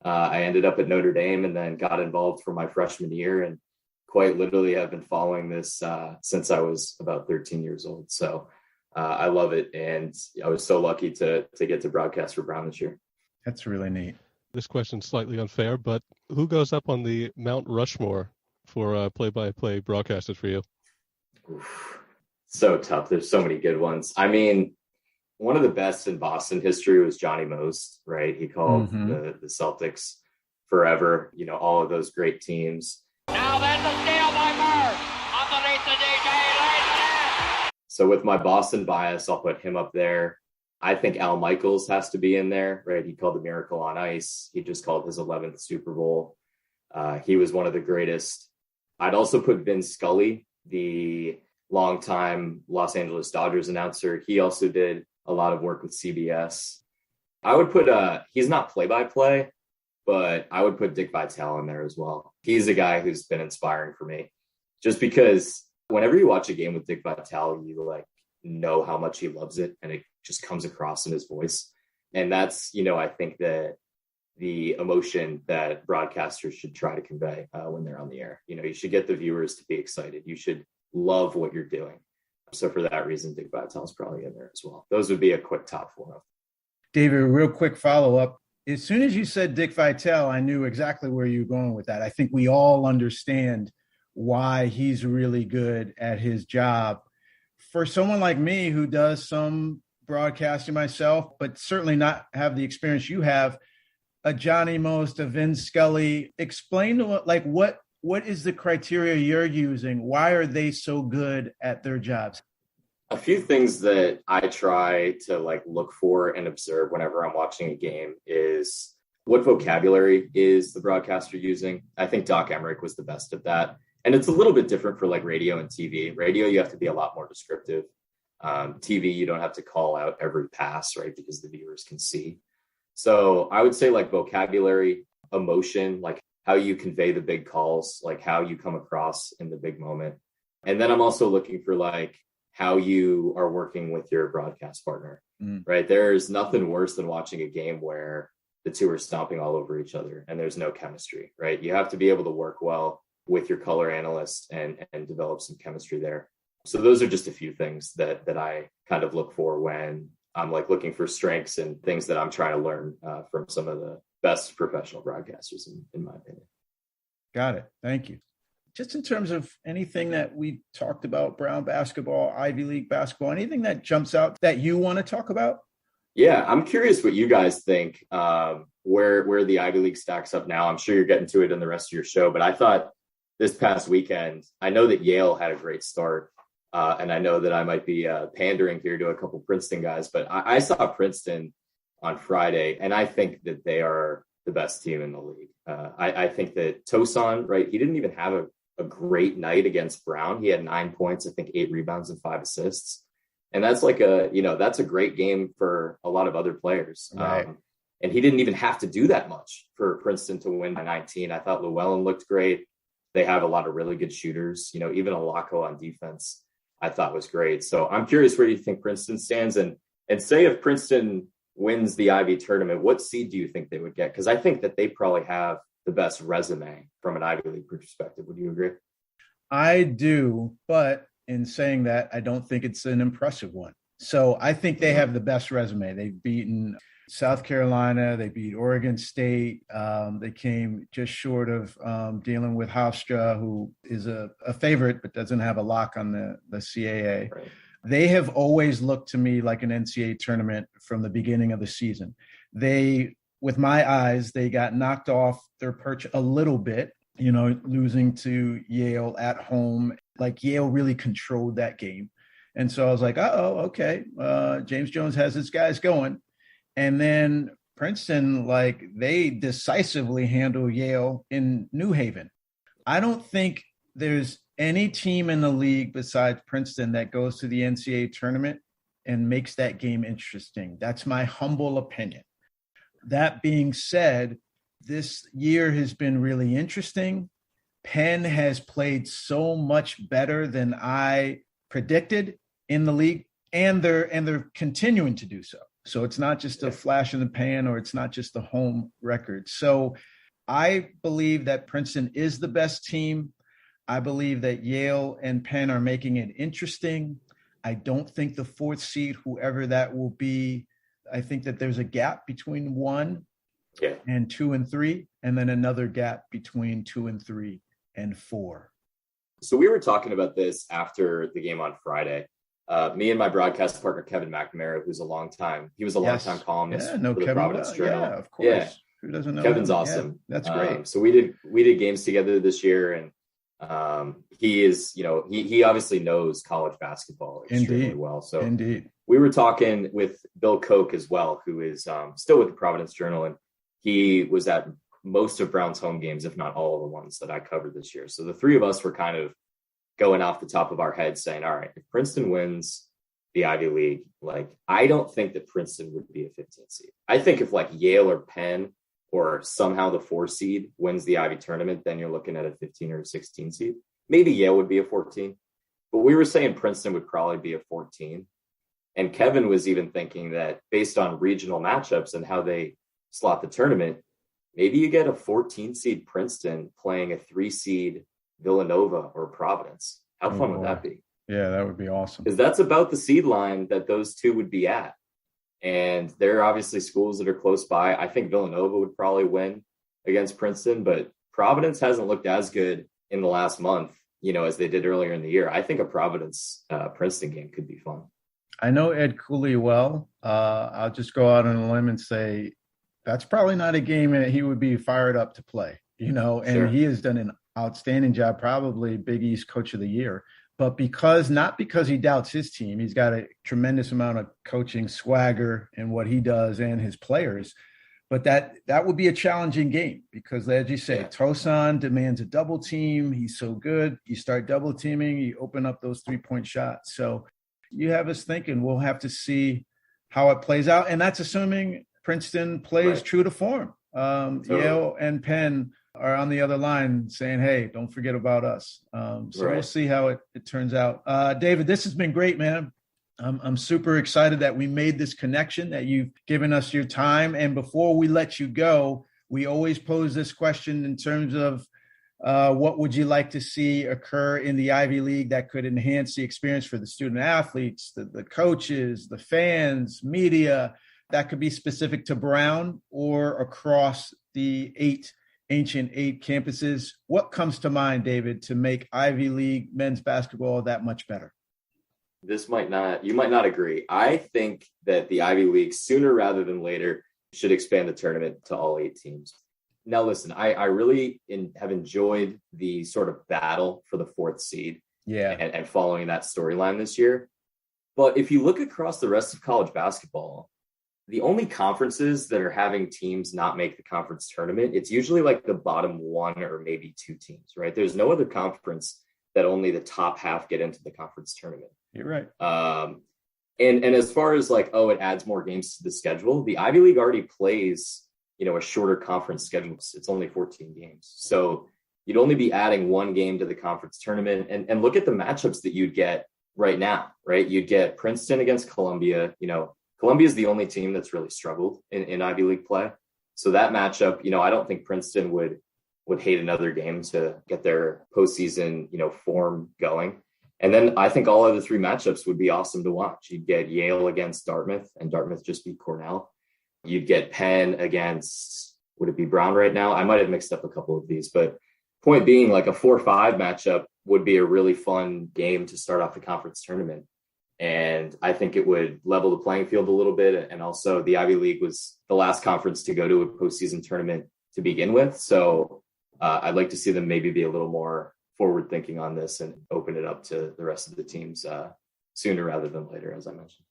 I ended up at Notre Dame and then got involved for my freshman year and quite literally have been following this since I was about 13 years old. So I love it. And I was so lucky to get to broadcast for Brown this year. That's really neat. This question's slightly unfair, but who goes up on the Mount Rushmore for play-by-play broadcasters for you? Oof, so tough. There's so many good ones. I mean, one of the best in Boston history was Johnny Most, right? He called the Celtics forever, all of those great teams. Now then the steal by Berth underneath the DJ. So with my Boston bias, I'll put him up there. I think Al Michaels has to be in there, right? He called the Miracle on Ice. He just called his 11th Super Bowl. He was one of the greatest. I'd also put Vin Scully, the longtime Los Angeles Dodgers announcer. He also did a lot of work with CBS. I would put, he's not play-by-play, but I would put Dick Vitale in there as well. He's a guy who's been inspiring for me just because whenever you watch a game with Dick Vitale, you know how much he loves it and it just comes across in his voice. And that's, I think that the emotion that broadcasters should try to convey when they're on the air. You should get the viewers to be excited. You should love what you're doing. So for that reason, Dick Vitale is probably in there as well. Those would be a quick top 4. David, a real quick follow-up. As soon as you said Dick Vitale, I knew exactly where you were going with that. I think we all understand why he's really good at his job. For someone like me who does some broadcasting myself, but certainly not have the experience you have, a Johnny Most, a Vin Scully, explain to what is the criteria you're using? Why are they so good at their jobs? A few things that I try to look for and observe whenever I'm watching a game is what vocabulary is the broadcaster using? I think Doc Emmerich was the best at that. And it's a little bit different for like radio and TV. Radio, you have to be a lot more descriptive. TV, you don't have to call out every pass, right? Because the viewers can see. So I would say like vocabulary, emotion, like how you convey the big calls, like how you come across in the big moment. And then I'm also looking for like how you are working with your broadcast partner, right? There's nothing worse than watching a game where the two are stomping all over each other and there's no chemistry, right? You have to be able to work well with your color analyst and develop some chemistry there. So those are just a few things that I kind of look for when I'm like looking for strengths and things that I'm trying to learn from some of the best professional broadcasters, in my opinion. Got it. Thank you. Just in terms of anything that we talked about, Brown basketball, Ivy League basketball, anything that jumps out that you want to talk about? Yeah, I'm curious what you guys think, where the Ivy League stacks up now. I'm sure you're getting to it in the rest of your show, but I thought this past weekend, I know that Yale had a great start, and I know that I might be pandering here to a couple Princeton guys, but I saw Princeton on Friday, and I think that they are the best team in the league. I think that Tosan, right, he didn't even have a great night against Brown. He had 9 points, I think 8 rebounds and 5 assists. And that's like that's a great game for a lot of other players. Right. And he didn't even have to do that much for Princeton to win by 19. I thought Llewellyn looked great. They have a lot of really good shooters. Even Alako on defense, I thought was great. So I'm curious where you think Princeton stands, and say if Princeton wins the Ivy tournament, what seed do you think they would get? Because I think that they probably have the best resume from an Ivy League perspective. Would you agree? I do, but in saying that, I don't think it's an impressive one. So I think they have the best resume. They've beaten South Carolina. They beat Oregon State. They came just short of dealing with Hofstra, who is a favorite but doesn't have a lock on the CAA. Right. They have always looked to me like an NCAA tournament from the beginning of the season. With my eyes, they got knocked off their perch a little bit, losing to Yale at home. Like Yale really controlled that game. And so I was like, okay, James Jones has his guys going. And then Princeton, like they decisively handle Yale in New Haven. I don't think there's any team in the league besides Princeton that goes to the NCAA tournament and makes that game interesting. That's my humble opinion. That being said, this year has been really interesting. Penn has played so much better than I predicted in the league, and they're continuing to do so. So it's not just a flash in the pan, or it's not just the home record. So I believe that Princeton is the best team. I believe that Yale and Penn are making it interesting. I don't think the 4th seed, whoever that will be, I think that there's a gap between 1 and 2 and 3, and then another gap between 2 and 3 and 4. So we were talking about this after the game on Friday. Me and my broadcast partner, Kevin McNamara, who's a longtime columnist for the Kevin, Providence Journal. Yeah, of course. Yeah. Who doesn't know Kevin's him? awesome. Yeah, that's great. So we did games together this year, and he is, he obviously knows college basketball extremely well. So Indeed. We were talking with Bill Koch as well, who is still with the Providence Journal, and he was at most of Brown's home games, if not all of the ones that I covered this year. So the three of us were kind of going off the top of our heads saying, all right, if Princeton wins the Ivy League, like, I don't think that Princeton would be a 15th seed. I think if like Yale or Penn or somehow the 4 seed wins the Ivy tournament, then you're looking at a 15 or a 16 seed. Maybe Yale would be a 14, but we were saying Princeton would probably be a 14. And Kevin was even thinking that based on regional matchups and how they slot the tournament, maybe you get a 14 seed Princeton playing a 3 seed Villanova or Providence. How fun would that be? Yeah, that would be awesome. Because that's about the seed line that those two would be at. And there are obviously schools that are close by. I think Villanova would probably win against Princeton, but Providence hasn't looked as good in the last month, as they did earlier in the year. I think a Providence Princeton game could be fun. I know Ed Cooley well. I'll just go out on a limb and say that's probably not a game that he would be fired up to play, and Sure. He has done an outstanding job, probably Big East Coach of the Year. But not because he doubts his team, he's got a tremendous amount of coaching swagger in what he does and his players. But that would be a challenging game because, as you say, Tosan demands a double team. He's so good. You start double teaming, you open up those 3-point shots. So you have us thinking we'll have to see how it plays out. And that's assuming Princeton plays true to form. Yale and Penn are on the other line saying, hey, don't forget about us. We'll see how it turns out. David, this has been great, man. I'm super excited that we made this connection, that you've given us your time. And before we let you go, we always pose this question in terms of what would you like to see occur in the Ivy League that could enhance the experience for the student athletes, the coaches, the fans, media, that could be specific to Brown or across the ancient eight campuses. What comes to mind, David, to make Ivy League men's basketball that much better? You might not agree. I think that the Ivy League, sooner rather than later, should expand the tournament to all 8 teams. Now, listen, I really have enjoyed the sort of battle for the 4th seed and following that storyline this year. But if you look across the rest of college basketball, the only conferences that are having teams not make the conference tournament, it's usually like the bottom 1 or maybe 2 teams, right? There's no other conference that only the top half get into the conference tournament. You're right. And as far as like, it adds more games to the schedule, the Ivy League already plays, a shorter conference schedule. It's only 14 games. So you'd only be adding 1 game to the conference tournament. And look at the matchups that you'd get right now, right? You'd get Princeton against Columbia. Columbia is the only team that's really struggled in Ivy League play. So that matchup, I don't think Princeton would hate another game to get their postseason, form going. And then I think all other 3 matchups would be awesome to watch. You'd get Yale against Dartmouth, and Dartmouth just beat Cornell. You'd get Penn against, would it be Brown right now? I might have mixed up a couple of these, but point being, like a 4-5 matchup would be a really fun game to start off the conference tournament. And I think it would level the playing field a little bit. And also the Ivy League was the last conference to go to a postseason tournament to begin with. So I'd like to see them maybe be a little more forward thinking on this and open it up to the rest of the teams sooner rather than later, as I mentioned.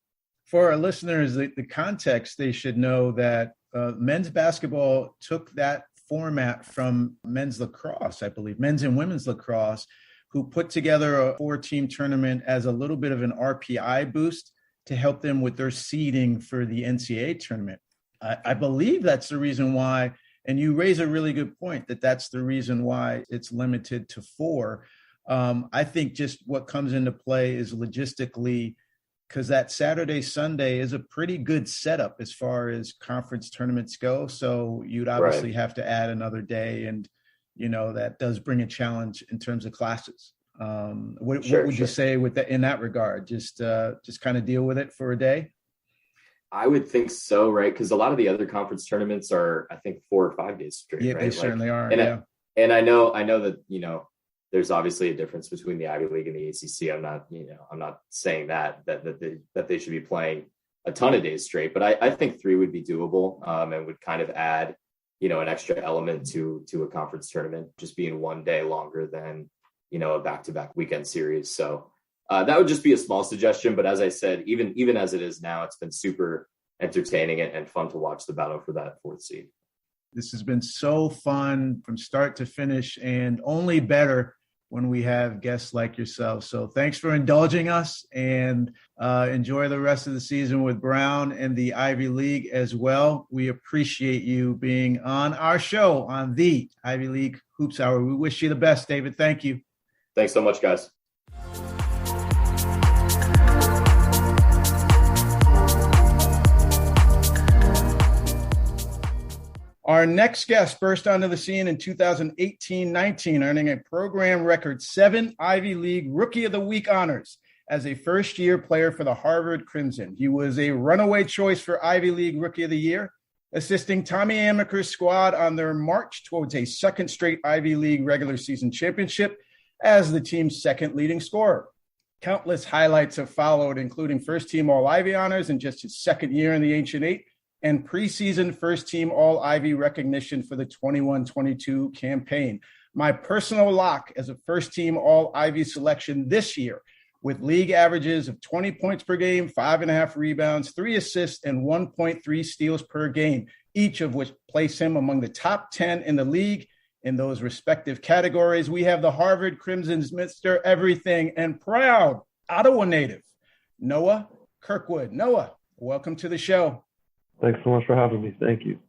For our listeners, the context, they should know that men's basketball took that format from men's lacrosse, I believe, men's and women's lacrosse, who put together a 4-team tournament as a little bit of an RPI boost to help them with their seeding for the NCAA tournament. I believe that's the reason why. And you raise a really good point that's the reason why it's limited to 4. I think just what comes into play is logistically, because that Saturday, Sunday is a pretty good setup as far as conference tournaments go. So you'd obviously have to add another day. And, that does bring a challenge in terms of classes. What would you say with that in that regard? Just kind of deal with it for a day? I would think so, right? Because a lot of the other conference tournaments are, I think, 4 or 5 days straight. Yeah, right? They certainly are. And I know that there's obviously a difference between the Ivy League and the ACC. I'm not saying that they should be playing a ton of days straight, but I think 3 would be doable and would kind of add an extra element to a conference tournament, just being 1 day longer than a back-to-back weekend series. So. That would just be a small suggestion. But as I said, even as it is now, it's been super entertaining and fun to watch the battle for that 4th seed. This has been so fun from start to finish, and only better when we have guests like yourself. So thanks for indulging us, and enjoy the rest of the season with Brown and the Ivy League as well. We appreciate you being on our show on the Ivy League Hoops Hour. We wish you the best, David. Thank you. Thanks so much, guys. Our next guest burst onto the scene in 2018-19, earning a program record 7 Ivy League Rookie of the Week honors as a first-year player for the Harvard Crimson. He was a runaway choice for Ivy League Rookie of the Year, assisting Tommy Amaker's squad on their march towards a second straight Ivy League regular season championship as the team's second leading scorer. Countless highlights have followed, including first-team All-Ivy honors in just his second year in the Ancient Eight, and preseason first-team All-Ivy recognition for the 21-22 campaign. My personal lock as a first-team All-Ivy selection this year, with league averages of 20 points per game, 5.5 rebounds, 3 assists, and 1.3 steals per game, each of which place him among the top 10 in the league in those respective categories. We have the Harvard Crimson's Mr. Everything and proud Ottawa native, Noah Kirkwood. Noah, welcome to the show. Thanks so much for having me. Thank you.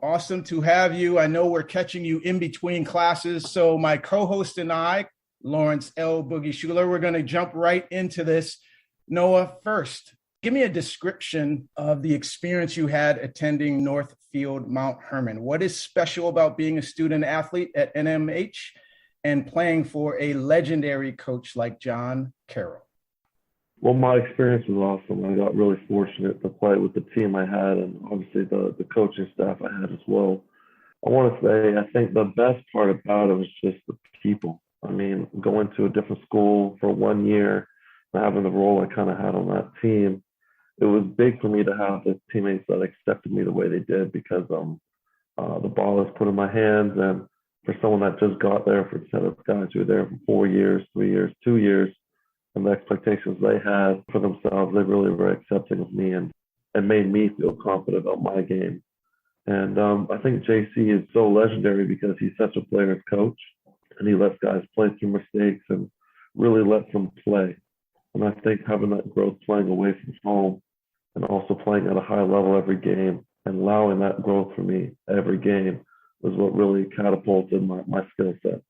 Awesome to have you. I know we're catching you in between classes. So my co-host and I, Lawrence L. Boogie Schuler, we're going to jump right into this. Noah, first, give me a description of the experience you had attending Northfield Mount Hermon. What is special about being a student athlete at NMH and playing for a legendary coach like John Carroll? Well, my experience was awesome. I got really fortunate to play with the team I had and obviously the coaching staff I had as well. I want to say I think the best part about it was just the people. I mean, going to a different school for 1 year, having the role I kind of had on that team, it was big for me to have the teammates that accepted me the way they did because the ball is put in my hands. And for someone that just got there, for instead of guys who were there for 4 years, 3 years, 2 years, and the expectations they had for themselves, they really were accepting of me and made me feel confident about my game. And I think JC is so legendary because he's such a player's coach and he lets guys play through mistakes and really lets them play. And I think having that growth playing away from home and also playing at a high level every game and allowing that growth for me every game was what really catapulted my skill set.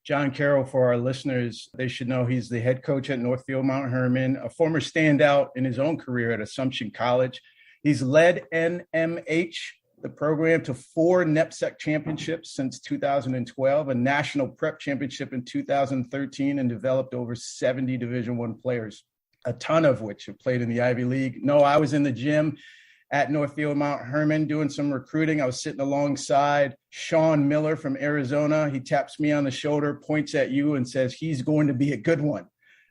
John Carroll, for our listeners, they should know he's the head coach at Northfield Mount Hermon, a former standout in his own career at Assumption College. He's led NMH, the program, to 4 NEPSEC championships since 2012, a national prep championship in 2013, and developed over 70 Division I players, a ton of which have played in the Ivy League. No, I was in the gym at Northfield Mount Hermon doing some recruiting. I was sitting alongside Sean Miller from Arizona. He taps me on the shoulder, points at you and says, he's going to be a good one.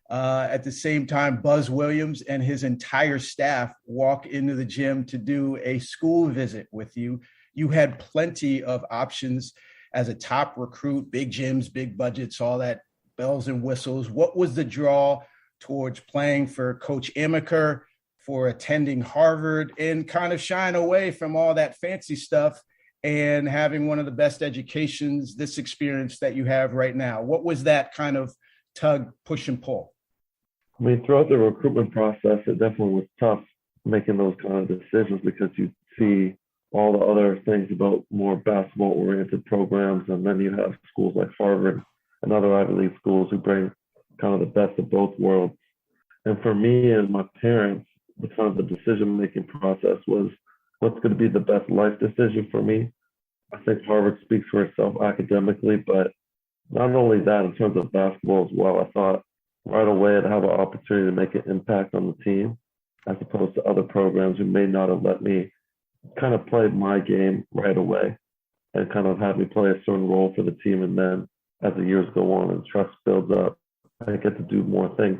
At the same time, Buzz Williams and his entire staff walk into the gym to do a school visit with you. You had plenty of options as a top recruit, big gyms, big budgets, all that bells and whistles. What was the draw towards playing for Coach Amaker, for attending Harvard, and kind of shying away from all that fancy stuff and having one of the best educations, this experience that you have right now? What was that kind of tug, push, and pull? I mean, throughout the recruitment process, it definitely was tough making those kind of decisions because you see all the other things about more basketball-oriented programs, and then you have schools like Harvard and other Ivy League schools who bring kind of the best of both worlds. And for me and my parents, the kind of the decision-making process was what's going to be the best life decision for me. I think Harvard speaks for itself academically, but not only that, in terms of basketball as well, I thought right away I'd have an opportunity to make an impact on the team as opposed to other programs who may not have let me kind of play my game right away and kind of have me play a certain role for the team. And then as the years go on and trust builds up, I get to do more things.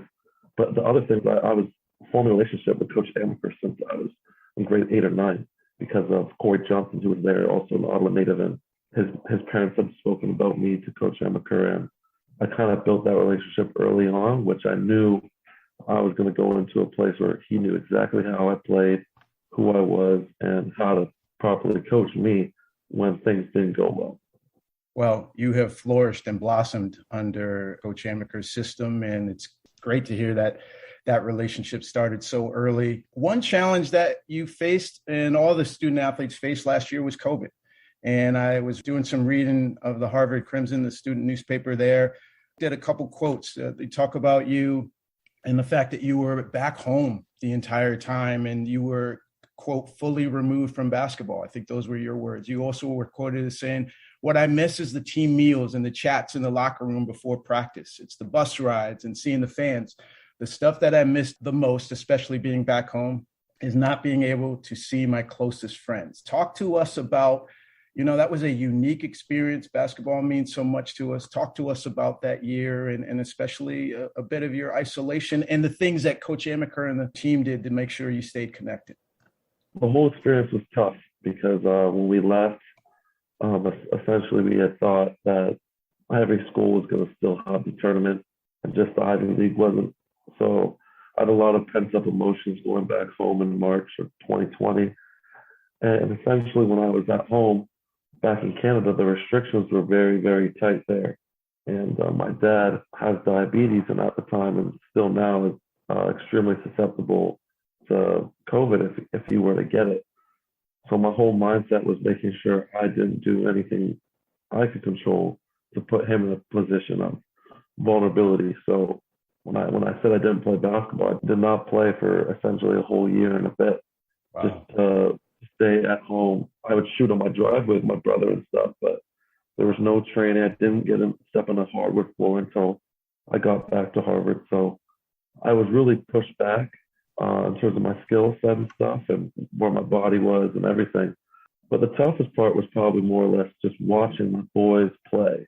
But the other things, I was forming a relationship with Coach Amaker since I was in grade 8 or 9 because of Corey Johnson, who was there, also an Ottawa native, and his parents had spoken about me to Coach Amaker, and I kind of built that relationship early on, which I knew I was going to go into a place where he knew exactly how I played, who I was, and how to properly coach me when things didn't go well. Well, you have flourished and blossomed under Coach Amaker's system, and it's great to hear that that relationship started so early. One challenge that you faced and all the student athletes faced last year was COVID. And I was doing some reading of the Harvard Crimson, the student newspaper there, did a couple quotes. They talk about you and the fact that you were back home the entire time and you were, quote, fully removed from basketball. I think those were your words. You also were quoted as saying, what I miss is the team meals and the chats in the locker room before practice. It's the bus rides and seeing the fans. The stuff that I missed the most, especially being back home, is not being able to see my closest friends. Talk to us about, that was a unique experience. Basketball means so much to us. Talk to us about that year and especially a bit of your isolation and the things that Coach Amaker and the team did to make sure you stayed connected. The whole experience was tough because when we left, essentially we had thought that every school was going to still have the tournament and just the Ivy League wasn't. So I had a lot of pent-up emotions going back home in March of 2020. And essentially, when I was at home back in Canada, the restrictions were very, very tight there. And my dad has diabetes, and at the time, and still now, is extremely susceptible to COVID if he were to get it. So my whole mindset was making sure I didn't do anything I could control to put him in a position of vulnerability. So when I said I didn't play basketball, I did not play for essentially a whole year and a bit. Wow. Just to stay at home. I would shoot on my driveway with my brother and stuff, but there was no training. I didn't get to step on the hardwood floor until I got back to Harvard. So I was really pushed back in terms of my skill set and stuff and where my body was and everything. But the toughest part was probably more or less just watching my boys play.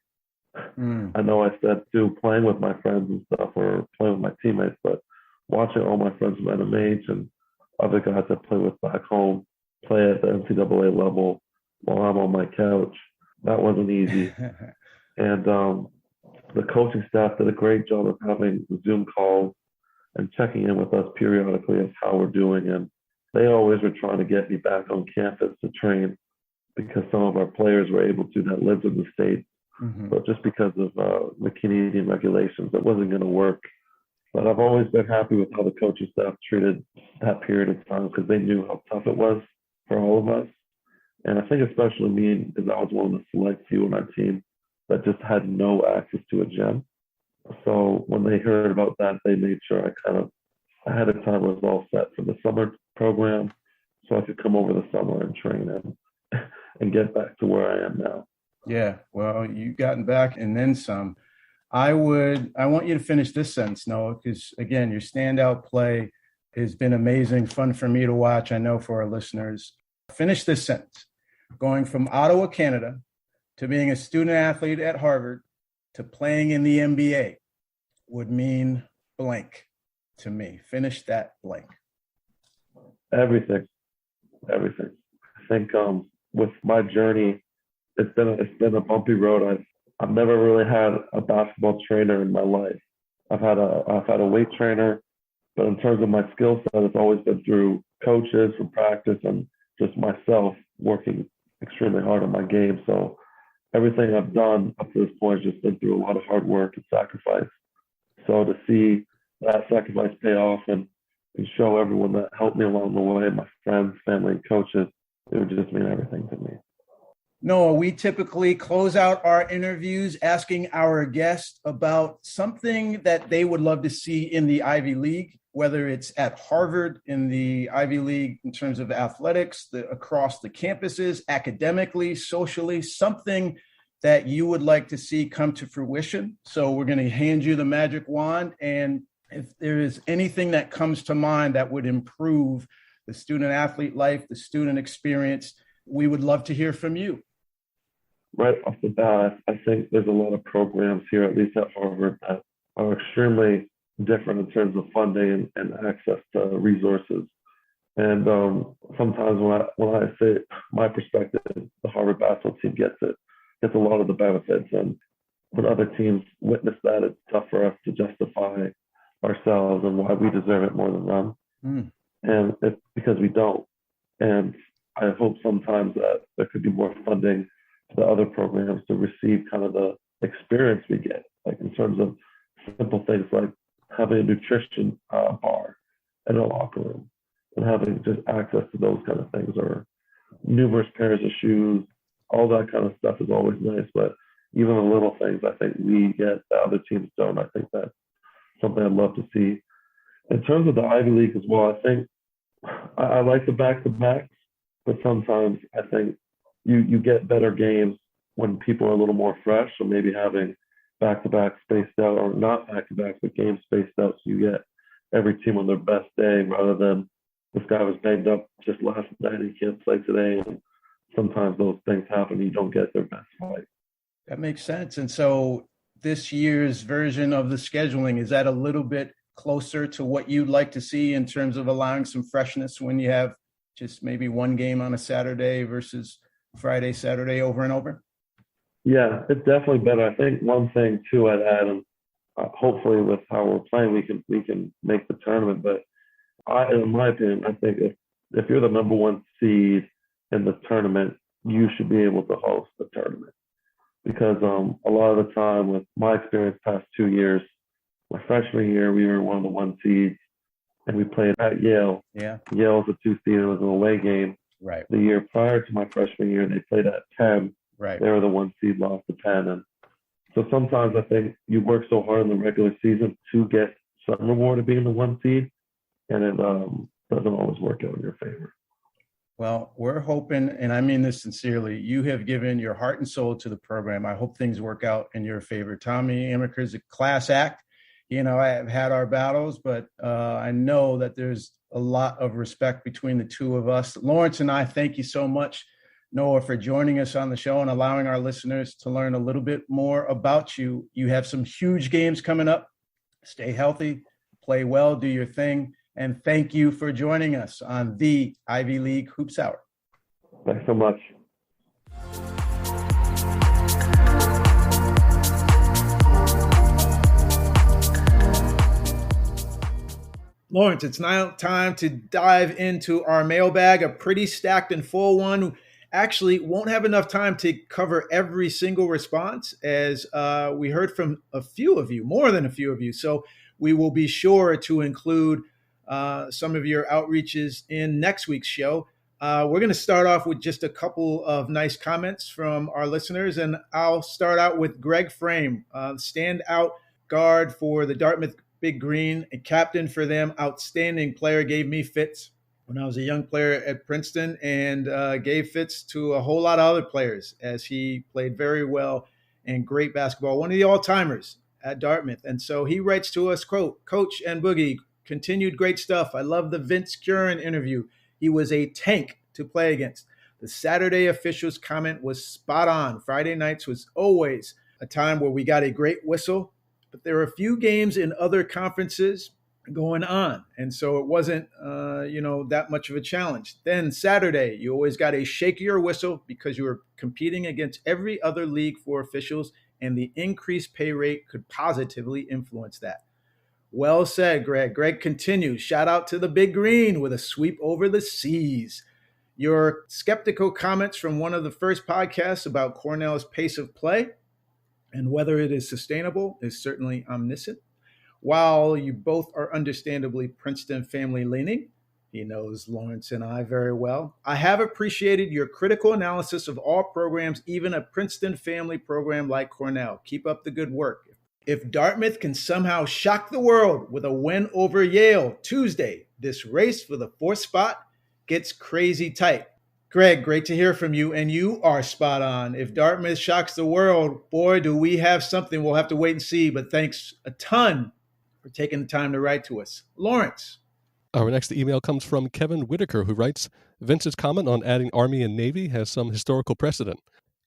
I know I said too, playing with my friends and stuff or playing with my teammates, but watching all my friends from NMH and other guys I play with back home play at the NCAA level while I'm on my couch, that wasn't easy. And the coaching staff did a great job of having Zoom calls and checking in with us periodically of how we're doing. And they always were trying to get me back on campus to train because some of our players were able to that lived in the States. But just because of the Canadian regulations, it wasn't going to work. But I've always been happy with how the coaching staff treated that period of time because they knew how tough it was for all of us. And I think especially me, because I was one of the select few on our team that just had no access to a gym. So when they heard about that, they made sure I kind of ahead of time was all set for the summer program so I could come over the summer and train and get back to where I am now. Yeah, well, you've gotten back and then some. I want you to finish this sentence, Noah, because again, your standout play has been amazing, fun for me to watch. I know for our listeners. Finish this sentence. Going from Ottawa, Canada, to being a student athlete at Harvard, to playing in the NBA would mean blank to me. Finish that blank. Everything. I think with my journey, it's been a bumpy road. I've never really had a basketball trainer in my life. I've had a weight trainer, but in terms of my skill set, it's always been through coaches, from practice, and just myself working extremely hard on my game. So everything I've done up to this point has just been through a lot of hard work and sacrifice. So to see that sacrifice pay off and show everyone that helped me along the way, my friends, family, and coaches, it would just mean everything to me. Noah, we typically close out our interviews asking our guests about something that they would love to see in the Ivy League, whether it's at Harvard in the Ivy League in terms of athletics, across the campuses, academically, socially, something that you would like to see come to fruition. So we're going to hand you the magic wand. And if there is anything that comes to mind that would improve the student athlete life, the student experience, we would love to hear from you. Right off the bat, I think there's a lot of programs here, at least at Harvard, that are extremely different in terms of funding and access to resources. And sometimes when I say my perspective, the Harvard basketball team gets a lot of the benefits. And when other teams witness that, it's tough for us to justify ourselves and why we deserve it more than them. And it's because we don't. And I hope sometimes that there could be more funding to the other programs to receive kind of the experience we get, like in terms of simple things like having a nutrition bar in a locker room and having just access to those kind of things, or numerous pairs of shoes. All that kind of stuff is always nice, but even the little things I think we get that other teams don't. I think that's something I'd love to see. In terms of the Ivy League as well, I think I like the back-to-backs, but sometimes I think you get better games when people are a little more fresh. So maybe having back-to-back spaced out, or not back-to-back, but games spaced out, so you get every team on their best day, rather than this guy was banged up just last night and he can't play today. And sometimes those things happen. You don't get their best fight. That makes sense. And so this year's version of the scheduling, is that a little bit closer to what you'd like to see in terms of allowing some freshness when you have just maybe one game on a Saturday versus Friday, Saturday over and over? Yeah, it's definitely better. I think one thing too I'd add, and hopefully with how we're playing, we can make the tournament. But in my opinion, I think if you're the number one seed in the tournament, you should be able to host the tournament. Because a lot of the time, with my experience past 2 years, my freshman year, we were one of the 1 seeds, and we played at Yale. Yeah. Yale was a 2 seed. It was an away game. Right. The year prior to my freshman year, they played at 10. Right. They were the 1 seed, lost to 10. And so sometimes I think you work so hard in the regular season to get some reward of being the 1 seed, and it doesn't always work out in your favor. Well, we're hoping, and I mean this sincerely, you have given your heart and soul to the program. I hope things work out in your favor. Tommy Amaker is a class act. You know, I have had our battles, but I know that there's a lot of respect between the two of us. Lawrence and I, thank you so much, Noah, for joining us on the show and allowing our listeners to learn a little bit more about you. You have some huge games coming up. Stay healthy, play well, do your thing. And thank you for joining us on the Ivy League Hoops Hour. Thanks so much. Lawrence, it's now time to dive into our mailbag, a pretty stacked and full one. Actually, won't have enough time to cover every single response, as we heard from a few of you, more than a few of you. So we will be sure to include some of your outreaches in next week's show. We're going to start off with just a couple of nice comments from our listeners, and I'll start out with Greg Frame, standout guard for the Dartmouth Big Green, a captain for them, outstanding player, gave me fits when I was a young player at Princeton, and gave fits to a whole lot of other players as he played very well and great basketball, one of the all-timers at Dartmouth. And so he writes to us, quote, "Coach and Boogie, continued great stuff. I love the Vince Curran interview. He was a tank to play against. The Saturday officials' comment was spot on. Friday nights was always a time where we got a great whistle, but there were a few games in other conferences going on, and so it wasn't, that much of a challenge. Then Saturday, you always got a shakier whistle because you were competing against every other league for officials, and the increased pay rate could positively influence that." Well said, Greg. Greg continues, "Shout out to the Big Green with a sweep over the seas." Your skeptical comments from one of the first podcasts about Cornell's pace of play and whether it is sustainable is certainly omniscient. While you both are understandably Princeton family leaning, he knows Lawrence and I very well, I have appreciated your critical analysis of all programs, even a Princeton family program like Cornell. Keep up the good work. If Dartmouth can somehow shock the world with a win over Yale Tuesday, this race for the 4th spot gets crazy tight. Greg, great to hear from you, and you are spot on. If Dartmouth shocks the world, boy, do we have something. We'll have to wait and see, but thanks a ton for taking the time to write to us. Lawrence. Our next email comes from Kevin Whitaker, who writes, "Vince's comment on adding Army and Navy has some historical precedent.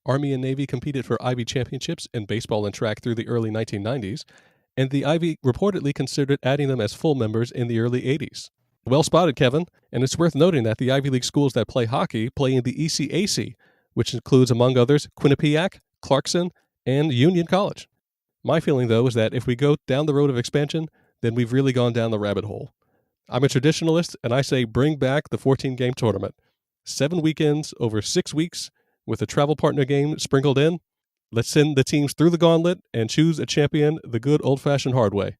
Army and Navy competed for Ivy championships in baseball and track through the early 1990s, and the Ivy reportedly considered adding them as full members in the early 80s. Well spotted, Kevin, and it's worth noting that the Ivy League schools that play hockey play in the ECAC, which includes, among others, Quinnipiac, Clarkson, and Union College. My feeling, though, is that if we go down the road of expansion, then we've really gone down the rabbit hole. I'm a traditionalist, and I say bring back the 14-game tournament. 7 weekends over 6 weeks, with a travel partner game sprinkled in. Let's send the teams through the gauntlet and choose a champion the good old-fashioned hard way."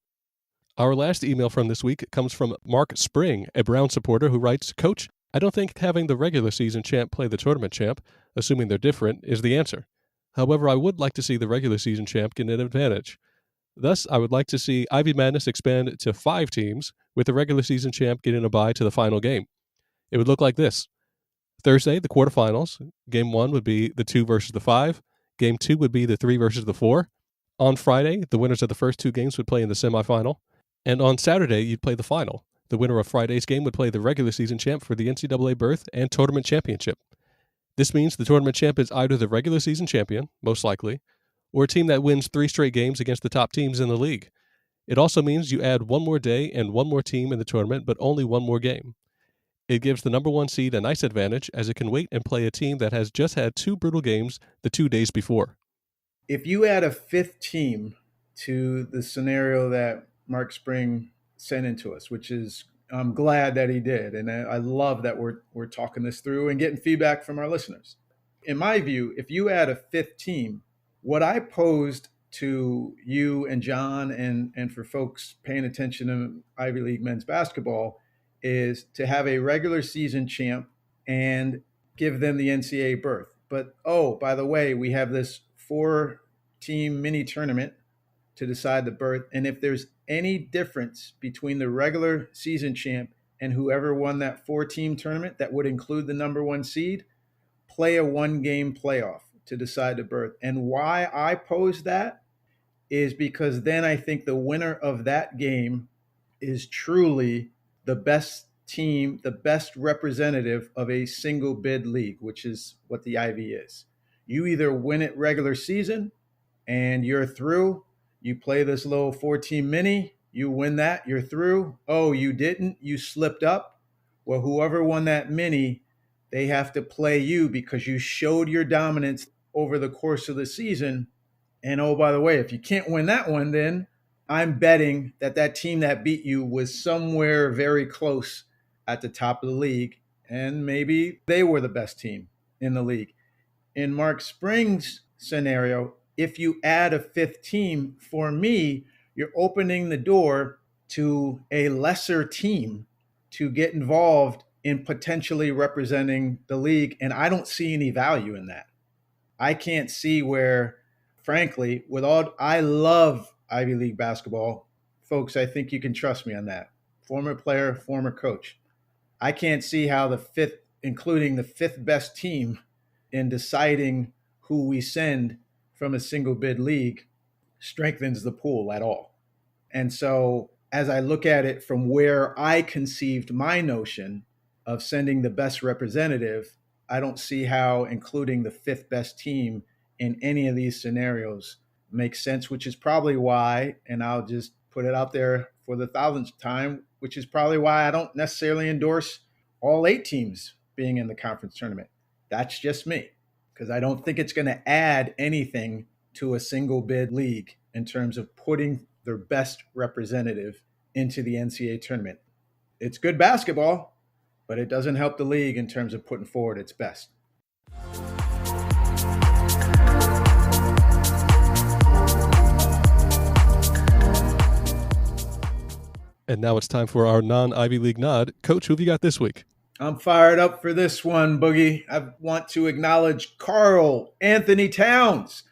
Our last email from this week comes from Mark Spring, a Brown supporter, who writes, "Coach, I don't think having the regular season champ play the tournament champ, assuming they're different, is the answer. However, I would like to see the regular season champ get an advantage. Thus, I would like to see Ivy Madness expand to 5 teams, with the regular season champ getting a bye to the final game. It would look like this. Thursday, the quarterfinals. Game 1 would be the 2 versus the 5. Game 2 would be the 3 versus the 4. On Friday, the winners of the first 2 games would play in the semifinal. And on Saturday, you'd play the final. The winner of Friday's game would play the regular season champ for the NCAA berth and tournament championship. This means the tournament champ is either the regular season champion, most likely, or a team that wins 3 straight games against the top teams in the league. It also means you add 1 more day and 1 more team in the tournament, but only 1 more game. It gives the number 1 seed a nice advantage, as it can wait and play a team that has just had 2 brutal games the 2 days before." If you add a 5th team to the scenario that Mark Spring sent into us, which is I'm glad that he did. And I love that we're talking this through and getting feedback from our listeners. In my view, if you add a fifth team, what I posed to you and John and for folks paying attention to Ivy League men's basketball is to have a regular season champ and give them the NCAA berth. But, oh, by the way, we have this 4-team mini tournament to decide the berth. And if there's any difference between the regular season champ and whoever won that 4-team tournament, that would include the number 1 seed, play a 1-game playoff to decide the berth. And why I pose that is because then I think the winner of that game is truly the best team, the best representative of a single bid league, which is what the Ivy is. You either win it regular season and you're through. You play this little 4-team mini, you win that, you're through. Oh, you didn't, you slipped up. Well, whoever won that mini, they have to play you because you showed your dominance over the course of the season. And oh, by the way, if you can't win that one, then I'm betting that that team that beat you was somewhere very close at the top of the league. And maybe they were the best team in the league. In Mark Spring's scenario, if you add a fifth team, for me, you're opening the door to a lesser team to get involved in potentially representing the league. And I don't see any value in that. I can't see where, frankly, I love Ivy League basketball. Folks, I think you can trust me on that. Former player, former coach. I can't see how the fifth, including the fifth best team in deciding who we send from a single bid league, strengthens the pool at all. And so as I look at it from where I conceived my notion of sending the best representative, I don't see how including the fifth best team in any of these scenarios makes sense, which is probably why, and I'll just put it out there for the 1000th time, which is probably why I don't necessarily endorse all 8 teams being in the conference tournament. That's just me, because I don't think it's going to add anything to a single bid league in terms of putting their best representative into the NCAA tournament. It's good basketball, but it doesn't help the league in terms of putting forward its best. And now it's time for our non-Ivy League nod. Coach, who have you got this week? I'm fired up for this one, Boogie. I want to acknowledge Karl Anthony Towns.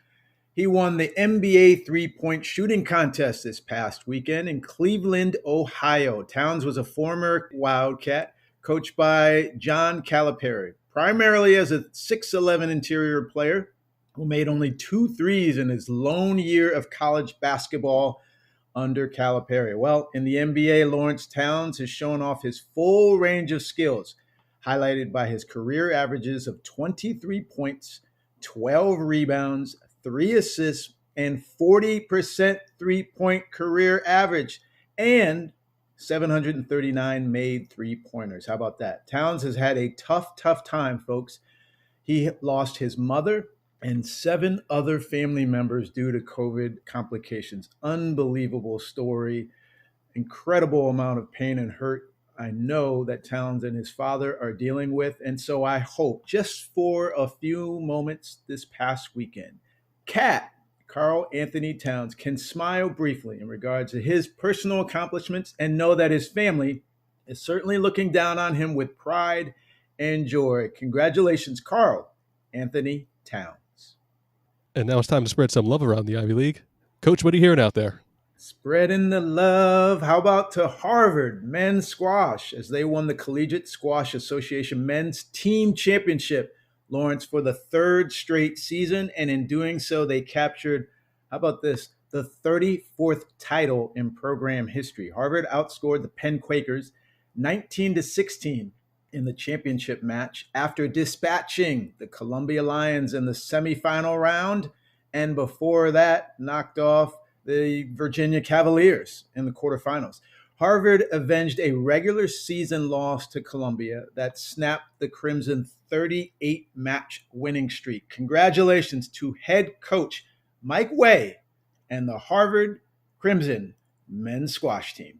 He won the NBA three-point shooting contest this past weekend in Cleveland, Ohio. Towns was a former Wildcat coached by John Calipari, primarily as a 6'11" interior player who made only 2 threes in his lone year of college basketball under Calipari. Well, in the NBA, Lawrence Towns has shown off his full range of skills, highlighted by his career averages of 23 points, 12 rebounds, 3 assists, and 40% three-point career average, and 739 made three-pointers. How about that? Towns has had a tough time, folks. He lost his mother and 7 other family members due to COVID complications. Unbelievable story. Incredible amount of pain and hurt I know that Towns and his father are dealing with. And so I hope, just for a few moments this past weekend, Karl Anthony Towns can smile briefly in regards to his personal accomplishments and know that his family is certainly looking down on him with pride and joy. Congratulations, Karl Anthony Towns. And now it's time to spread some love around the Ivy League. Coach, what are you hearing out there? Spreading the love. How about to Harvard men's squash as they won the Collegiate Squash Association men's team championship, Lawrence, for the 3rd straight season. And in doing so, they captured, how about this, the 34th title in program history. Harvard outscored the Penn Quakers 19-16 in the championship match after dispatching the Columbia Lions in the semifinal round, and before that knocked off the Virginia Cavaliers in the quarterfinals. Harvard avenged a regular season loss to Columbia that snapped the Crimson 38-match winning streak. Congratulations to head coach Mike Way and the Harvard Crimson men's squash team.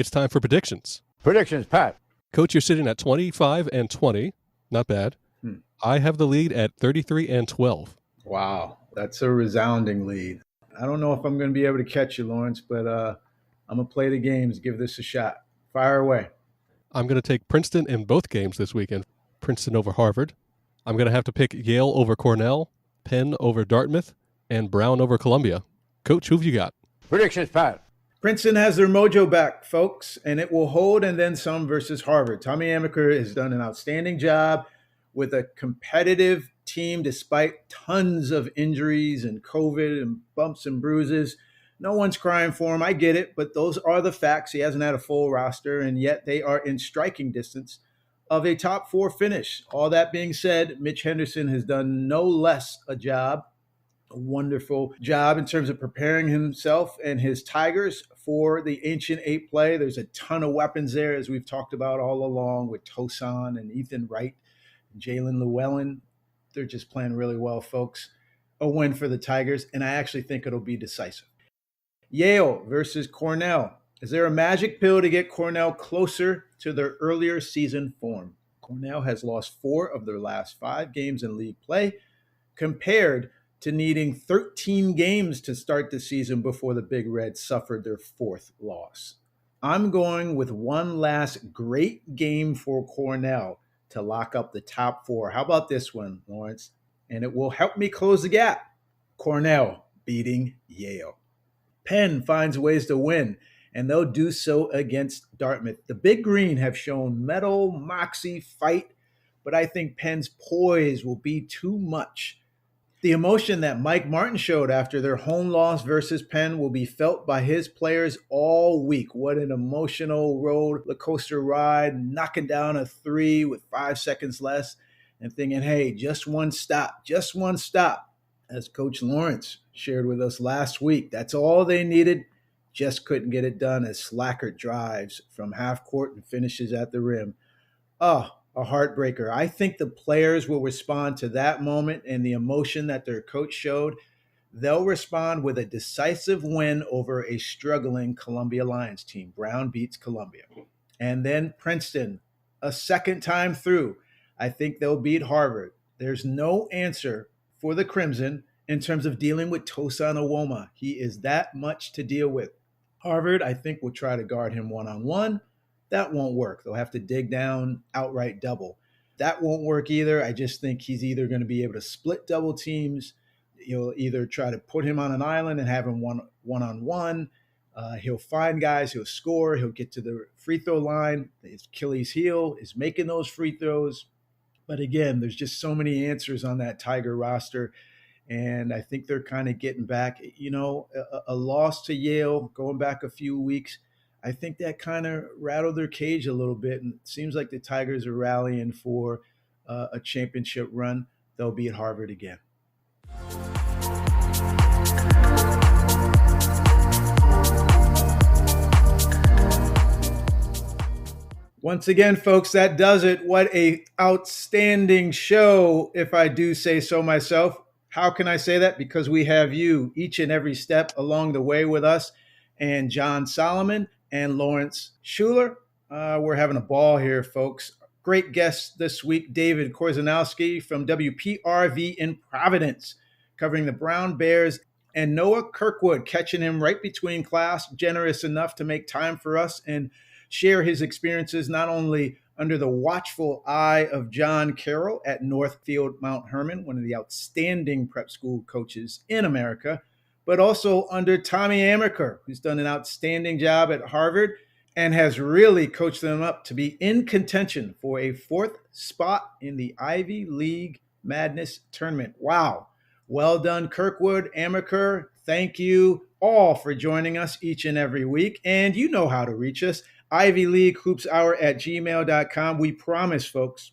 It's time for predictions. Predictions, Pat. Coach, you're sitting at 25-20. Not bad. I have the lead at 33-12. Wow, that's a resounding lead. I don't know if I'm going to be able to catch you, Lawrence, but I'm going to play the games, give this a shot. Fire away. I'm going to take Princeton in both games this weekend. Princeton over Harvard. I'm going to have to pick Yale over Cornell, Penn over Dartmouth, and Brown over Columbia. Coach, who've you got? Predictions, Pat. Princeton has their mojo back, folks, and it will hold and then some versus Harvard. Tommy Amaker has done an outstanding job with a competitive team despite tons of injuries and COVID and bumps and bruises. No one's crying for him. I get it, but those are the facts. He hasn't had a full roster, and yet they are in striking distance of a top 4 finish. All that being said, Mitch Henderson has done no less a wonderful job in terms of preparing himself and his Tigers for the Ancient 8 play. There's a ton of weapons there, as we've talked about all along, with Tosan and Ethan Wright, and Jalen Llewellyn. They're just playing really well, folks. A win for the Tigers, and I actually think it'll be decisive. Yale versus Cornell. Is there a magic pill to get Cornell closer to their earlier season form? Cornell has lost 4 of their last 5 games in league play, compared to needing 13 games to start the season before the Big Reds suffered their 4th loss. I'm going with one last great game for Cornell to lock up the top 4. How about this one, Lawrence? And it will help me close the gap. Cornell beating Yale. Penn finds ways to win, and they'll do so against Dartmouth. The Big Green have shown mettle, moxie, fight, but I think Penn's poise will be too much. The emotion that Mike Martin showed after their home loss versus Penn will be felt by his players all week. What an emotional roller coaster ride, knocking down a 3 with 5 seconds less and thinking, hey, just one stop. As Coach Lawrence shared with us last week, that's all they needed. Just couldn't get it done as Slacker drives from half court and finishes at the rim. Oh, a heartbreaker. I think the players will respond to that moment and the emotion that their coach showed. They'll respond with a decisive win over a struggling Columbia Lions team. Brown beats Columbia. And then Princeton, a second time through. I think they'll beat Harvard. There's no answer for the Crimson in terms of dealing with Tosan Owoma. He is that much to deal with. Harvard, I think, will try to guard him one-on-one. That won't work. They'll have to dig down, outright double. That won't work either. I just think he's either going to be able to split double teams. He'll either try to put him on an island and have him one-on-one. He'll find guys. He'll score. He'll get to the free throw line. His Achilles heel is making those free throws. But again, there's just so many answers on that Tiger roster. And I think they're kind of getting back, a loss to Yale going back a few weeks. I think that kind of rattled their cage a little bit. And it seems like the Tigers are rallying for a championship run. They'll beat Harvard again. Once again, folks, that does it. What a outstanding show, if I do say so myself. How can I say that? Because we have you each and every step along the way with us, and John Solomon and Lawrence Schuler. We're having a ball here, folks. Great guest this week, David Korzeniowski from WPRV in Providence, covering the Brown Bears, and Noah Kirkwood, catching him right between class, generous enough to make time for us and share his experiences not only under the watchful eye of John Carroll at Northfield Mount Hermon, one of the outstanding prep school coaches in America, but also under Tommy Amaker, who's done an outstanding job at Harvard and has really coached them up to be in contention for a 4th spot in the Ivy League Madness tournament. Wow. Well done, Kirkwood, Amaker. Thank you all for joining us each and every week. And you know how to reach us. Ivy League Hoops Hour at gmail.com. We promise, folks,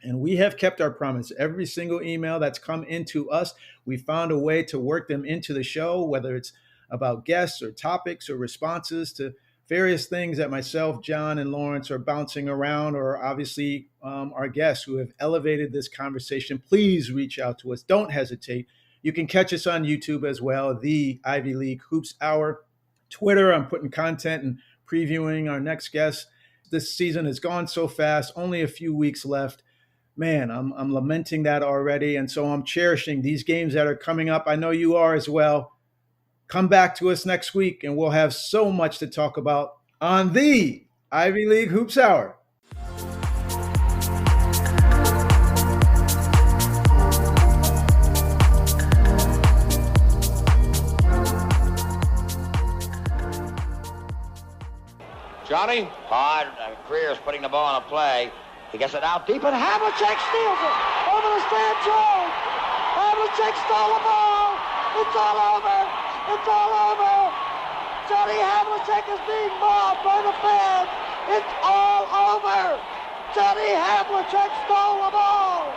and we have kept our promise. Every single email that's come into us, we found a way to work them into the show, whether it's about guests or topics or responses to various things that myself, John, and Lawrence are bouncing around, or obviously our guests who have elevated this conversation. Please reach out to us. Don't hesitate. You can catch us on YouTube as well, the Ivy League Hoops Hour. Twitter, I'm putting content and previewing our next guest. This season has gone so fast, only a few weeks left. Man, I'm lamenting that already. And so I'm cherishing these games that are coming up. I know you are as well. Come back to us next week, and we'll have so much to talk about on the Ivy League Hoops Hour. Johnny? Hard. Greer's putting the ball in a play. He gets it out deep, and Havlicek steals it. Over to Stan Jones. Havlicek stole the ball. It's all over. It's all over. Johnny Havlicek is being mobbed by the fans. It's all over. Johnny Havlicek stole the ball.